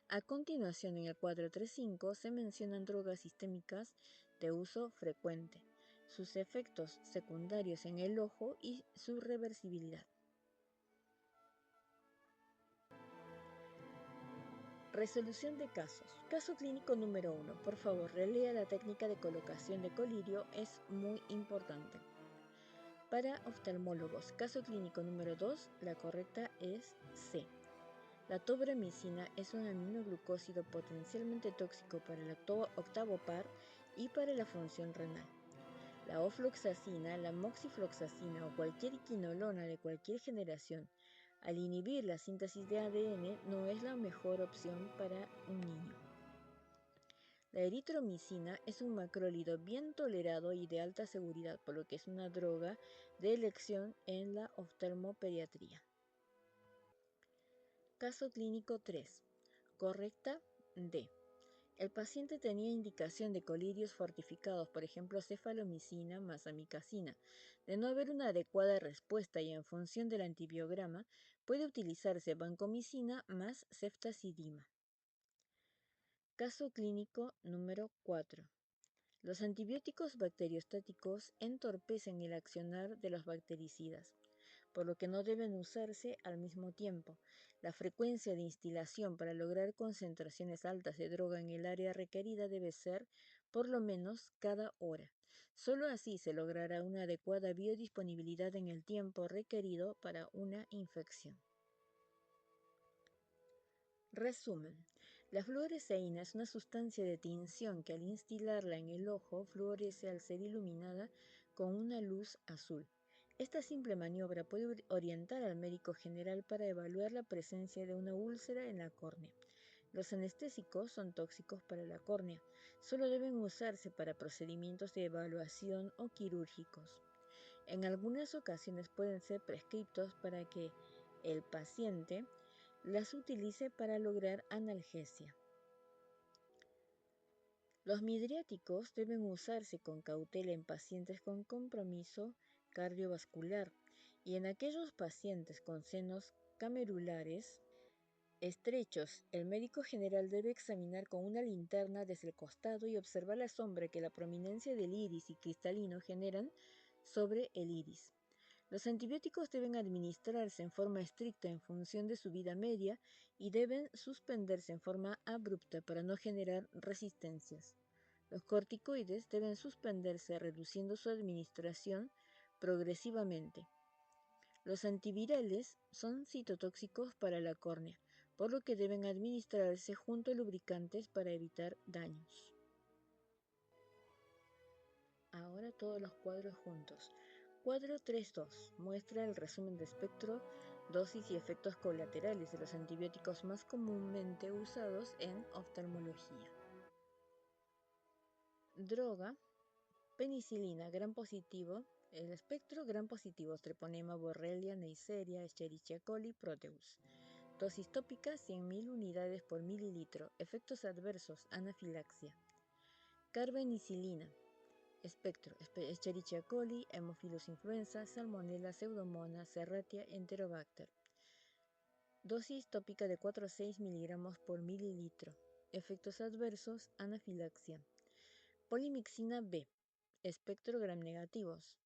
A continuación, en el cuadro 3.5 se mencionan drogas sistémicas de uso frecuente, sus efectos secundarios en el ojo y su reversibilidad. Resolución de casos. Caso clínico número 1. Por favor, relea la técnica de colocación de colirio, es muy importante. Para oftalmólogos, caso clínico número 2, la correcta es C. La tobramicina es un aminoglucósido potencialmente tóxico para el octavo par y para la función renal. La ofloxacina, la moxifloxacina o cualquier quinolona de cualquier generación, al inhibir la síntesis de ADN, no es la mejor opción para un niño. La eritromicina es un macrólido bien tolerado y de alta seguridad, por lo que es una droga de elección en la oftalmopediatría. Caso clínico 3. Correcta D. El paciente tenía indicación de colirios fortificados, por ejemplo cefalomicina más amicacina. De no haber una adecuada respuesta y en función del antibiograma, puede utilizarse vancomicina más ceftazidima. Caso clínico número 4. Los antibióticos bacteriostáticos entorpecen el accionar de los bactericidas, por lo que no deben usarse al mismo tiempo. La frecuencia de instilación para lograr concentraciones altas de droga en el área requerida debe ser por lo menos cada hora. Solo así se logrará una adecuada biodisponibilidad en el tiempo requerido para una infección. Resumen. La fluoresceína es una sustancia de tinción que al instilarla en el ojo fluoresce al ser iluminada con una luz azul. Esta simple maniobra puede orientar al médico general para evaluar la presencia de una úlcera en la córnea. Los anestésicos son tóxicos para la córnea. Solo deben usarse para procedimientos de evaluación o quirúrgicos. En algunas ocasiones pueden ser prescriptos para que el paciente las utilice para lograr analgesia. Los midriáticos deben usarse con cautela en pacientes con compromiso cardiovascular y en aquellos pacientes con senos camerulares estrechos. El médico general debe examinar con una linterna desde el costado y observar la sombra que la prominencia del iris y cristalino generan sobre el iris. Los antibióticos deben administrarse en forma estricta en función de su vida media y deben suspenderse en forma abrupta para no generar resistencias. Los corticoides deben suspenderse reduciendo su administración progresivamente. Los antivirales son citotóxicos para la córnea, por lo que deben administrarse junto a lubricantes para evitar daños. Ahora todos los cuadros juntos. cuadro 3.2 muestra el resumen de espectro, dosis y efectos colaterales de los antibióticos más comúnmente usados en oftalmología. Droga: penicilina, gram positivo. El espectro: gram positivo, treponema, borrelia, neisseria, escherichia coli, proteus. Dosis tópica: 100.000 unidades por mililitro. Efectos adversos: anafilaxia. Carbenicilina. Espectro: Escherichia coli, Haemophilus influenza, Salmonella, Pseudomonas, Serratia, Enterobacter. Dosis tópica de 4 a 6 miligramos por mililitro. Efectos adversos: anafilaxia. Polimixina B. Espectro: gram negativos.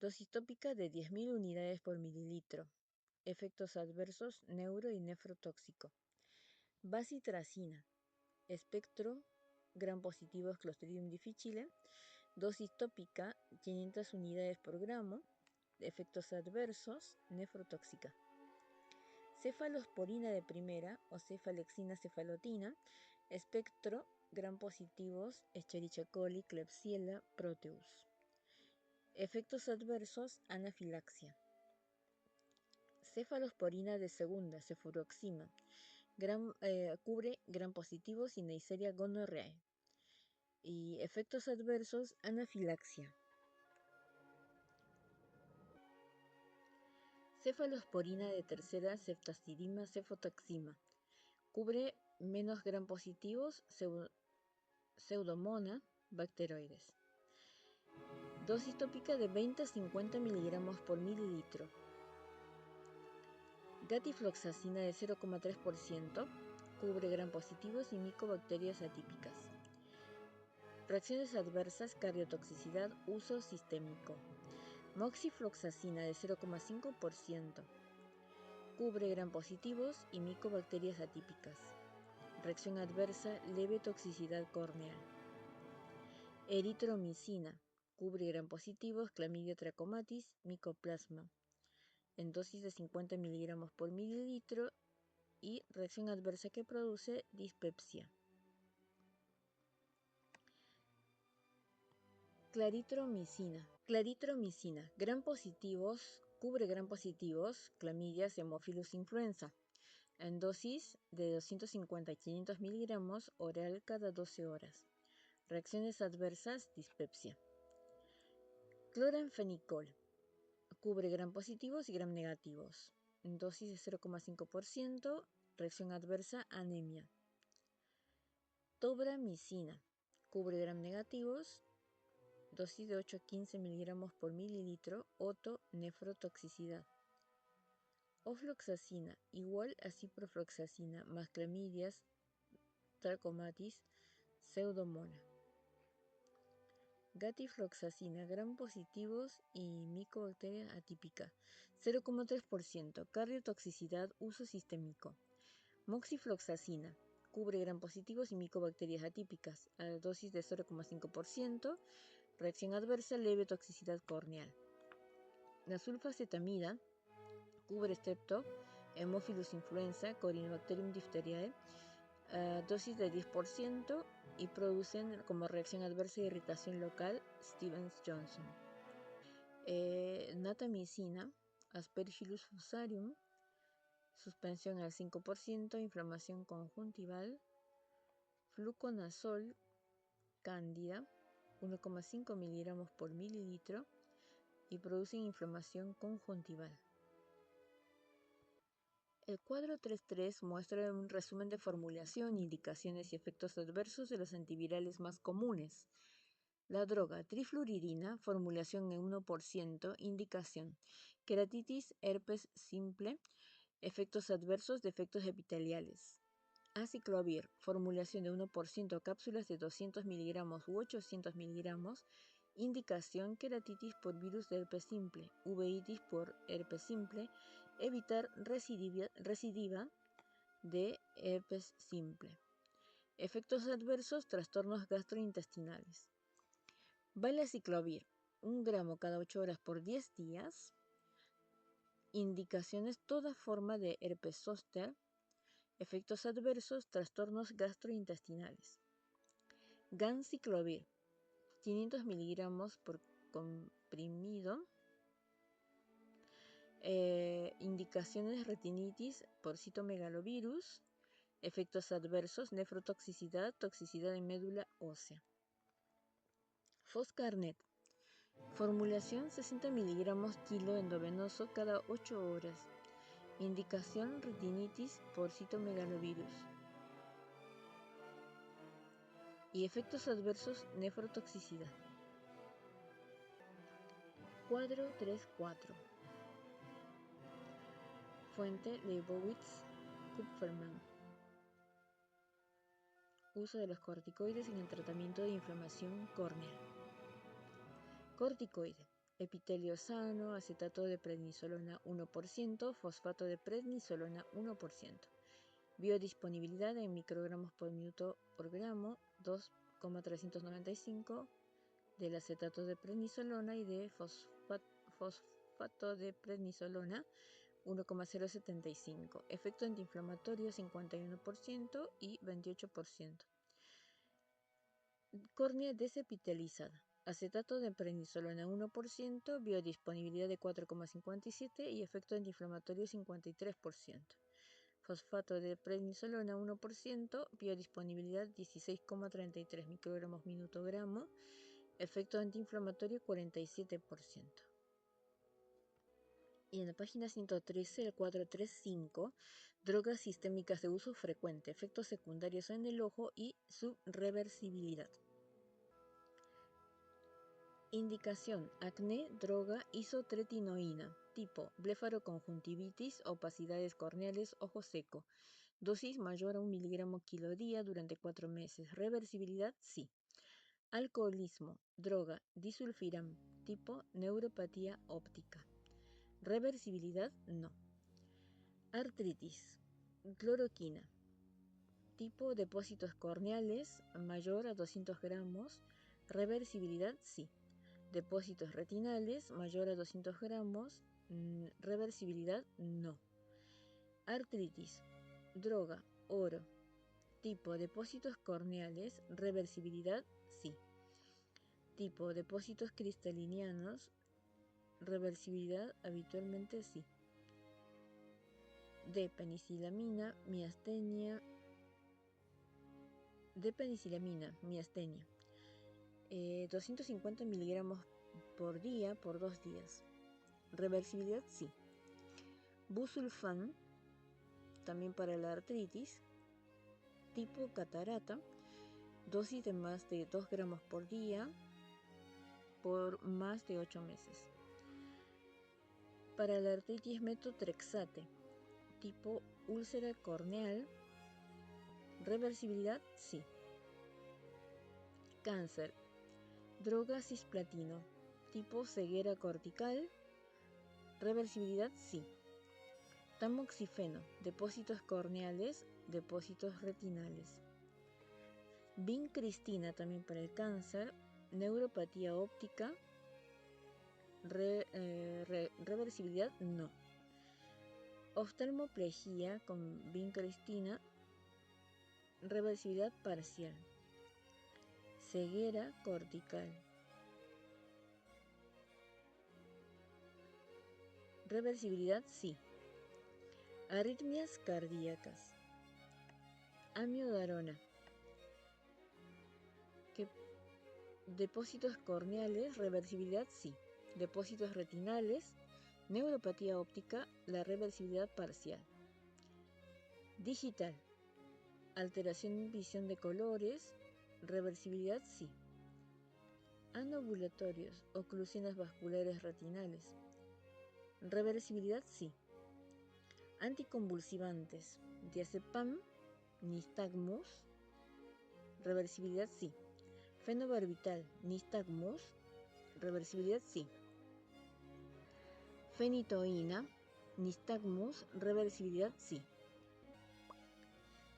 Dosis tópica de 10.000 unidades por mililitro. Efectos adversos: neuro y nefrotóxico. Bacitracina. Espectro: gram positivos, Clostridium difficile. Dosis tópica: 500 unidades por gramo. Efectos adversos: nefrotóxica. Cefalosporina de primera o cefalexina cefalotina. Espectro: gram positivos, Escherichia coli, Klebsiella, Proteus. Efectos adversos: anafilaxia. Cefalosporina de segunda, cefuroxima. Cubre gram positivos y Neisseria gonorrhoeae. Y efectos adversos: anafilaxia. Cefalosporina de tercera, ceftazidima, cefotaxima. Cubre menos gram positivos, Pseudomonas, bacteroides. Dosis tópica de 20 a 50 miligramos por mililitro. Gatifloxacina de 0,3%. Cubre gram positivos y micobacterias atípicas. Reacciones adversas: cardiotoxicidad, uso sistémico. Moxifloxacina de 0,5%. Cubre gram positivos y micobacterias atípicas. Reacción adversa: leve toxicidad corneal. Eritromicina. Cubre gram positivos, Clamidia trachomatis, Mycoplasma. En dosis de 50 miligramos por mililitro y reacción adversa que produce dispepsia. Claritromicina. Claritromicina. Gram positivos, cubre gram positivos, Clamidias, Haemophilus influenza. En dosis de 250 a 500 miligramos oral cada 12 horas. Reacciones adversas: dispepsia. Cloranfenicol. Cubre gram positivos y gram negativos. En dosis de 0,5%. Reacción adversa: anemia. Tobramicina. Cubre gram negativos. Dosis de 8 a 15 miligramos por mililitro. Nefrotoxicidad. Ofloxacina, igual a ciprofloxacina, más Clamidias trachomatis, Pseudomonas. Gatifloxacina, gram positivos y micobacteria atípica, 0,3%, cardiotoxicidad, uso sistémico. Moxifloxacina, cubre gram positivos y micobacterias atípicas, a dosis de 0,5%, reacción adversa, leve toxicidad corneal. La sulfacetamida, cubre strepto, Haemophilus influenza, Corynebacterium diphtheriae, dosis de 10% y producen como reacción adversa irritación local Stevens-Johnson. Natamicina, Aspergillus fusarium, suspensión al 5%, inflamación conjuntival. Fluconazol, Cándida, 1,5 miligramos por mililitro y producen inflamación conjuntival. El cuadro 3.3 muestra un resumen de formulación, indicaciones y efectos adversos de los antivirales más comunes. La droga trifluoridina, formulación en 1%, indicación: queratitis, herpes simple, efectos adversos, defectos epiteliales. Aciclovir, formulación de 1%, cápsulas de 200 miligramos u 800 miligramos, indicación: queratitis por virus de herpes simple, uveitis por herpes simple, evitar recidiva de herpes simple. Efectos adversos: trastornos gastrointestinales. Valaciclovir, 1 gramo cada 8 horas por 10 días. Indicaciones: toda forma de herpes zóster. Efectos adversos: trastornos gastrointestinales. Ganciclovir, 500 miligramos por comprimido. Indicaciones: retinitis por citomegalovirus. Efectos adversos: nefrotoxicidad, toxicidad en médula ósea. Foscarnet. Formulación: 60 mg kilo endovenoso cada 8 horas. Indicación: retinitis por citomegalovirus. Y efectos adversos: nefrotoxicidad. Cuadro 3.4. Fuente: Leibowitz, Kupferman. Uso de los corticoides en el tratamiento de inflamación córnea. Corticoide: epitelio sano, acetato de prednisolona 1%, fosfato de prednisolona 1%. Biodisponibilidad en microgramos por minuto por gramo, 2,395 del acetato de prednisolona y de fosfato de prednisolona 1,075. Efecto antiinflamatorio 51% y 28%. Córnea desepitelizada. Acetato de prednisolona 1%, biodisponibilidad de 4,57 y efecto antiinflamatorio 53%. Fosfato de prednisolona 1%, biodisponibilidad 16,33 microgramos minuto gramo, efecto antiinflamatorio 47%. Y en la página 113, el cuadro 3.5, drogas sistémicas de uso frecuente, efectos secundarios en el ojo y su reversibilidad. Indicación: acné, droga, isotretinoína, tipo blefaroconjuntivitis, opacidades corneales, ojo seco. Dosis mayor a 1 mg kilo día durante 4 meses. Reversibilidad: sí. Alcoholismo, droga, disulfiram, tipo neuropatía óptica. Reversibilidad: no. Artritis, cloroquina, tipo depósitos corneales, mayor a 200 gramos. Reversibilidad: sí. Depósitos retinales, mayor a 200 gramos. Reversibilidad: no. Artritis, droga, oro, tipo depósitos corneales. Reversibilidad: sí. Tipo depósitos cristalinianos. Reversibilidad: habitualmente sí. De penicilamina, miastenia. 250 miligramos por día por 2 días. Reversibilidad: sí. Busulfán, también para la artritis, tipo catarata, dosis de más de 2 gramos por día por más de 8 meses. Para la artritis metotrexate, tipo úlcera corneal. Reversibilidad: sí. Cáncer, droga cisplatino, tipo ceguera cortical. Reversibilidad: sí. Tamoxifeno, depósitos corneales, depósitos retinales. Vincristina, también para el cáncer, neuropatía óptica. Reversibilidad: no. Oftalmoplegia con vincristina. Reversibilidad parcial. Ceguera cortical. Reversibilidad: sí. Arritmias cardíacas. Amiodarona. Depósitos corneales. Reversibilidad: sí. Depósitos retinales. Neuropatía óptica. La reversibilidad parcial. Digital. Alteración en visión de colores. Reversibilidad: sí. Anovulatorios. Oclusiones vasculares retinales. Reversibilidad: sí. Anticonvulsivantes. Diazepam, nistagmus. Reversibilidad: sí. Fenobarbital, nistagmus. Reversibilidad: sí. Fenitoína, nistagmus. Reversibilidad: sí.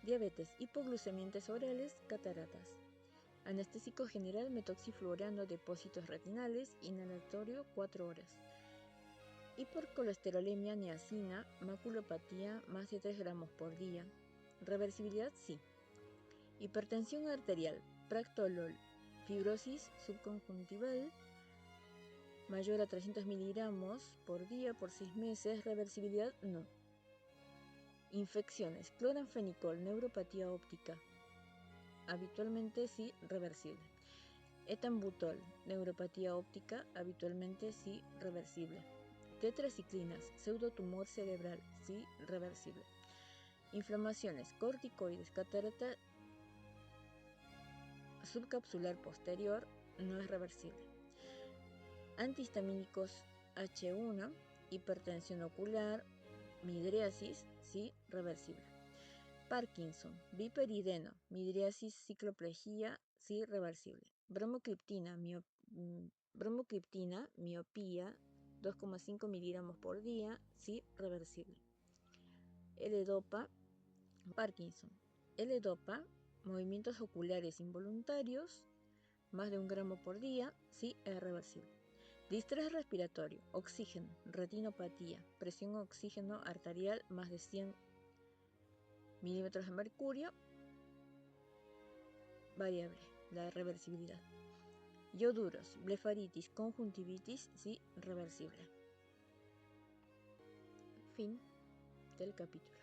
Diabetes, hipoglucemiantes orales, cataratas. Anestésico general, metoxifluorano, depósitos retinales, inhalatorio 4 horas. Hipercolesterolemia, niacina, maculopatía, más de 3 gramos por día. Reversibilidad: sí. Hipertensión arterial, practolol, fibrosis subconjuntival, mayor a 300 miligramos por día por 6 meses, reversibilidad no. Infecciones, cloranfenicol, neuropatía óptica, habitualmente sí, reversible. Etambutol, neuropatía óptica, habitualmente sí, reversible. Tetraciclinas, pseudotumor cerebral, sí, reversible. Inflamaciones, corticoides, catarata subcapsular posterior, no es reversible. Antihistamínicos H1, hipertensión ocular, midriasis, sí, reversible. Parkinson, biperideno, midriasis, cicloplejía, sí, reversible. Bromocriptina, miopía, 2,5 miligramos por día, sí, reversible. L-Dopa, Parkinson. L-Dopa, movimientos oculares involuntarios, más de 1 gramo por día, sí, es reversible. Distrés respiratorio, oxígeno, retinopatía, presión oxígeno arterial más de 100 milímetros de mercurio, variable, la reversibilidad. Ioduros, blefaritis, conjuntivitis, sí, reversible. Fin del capítulo.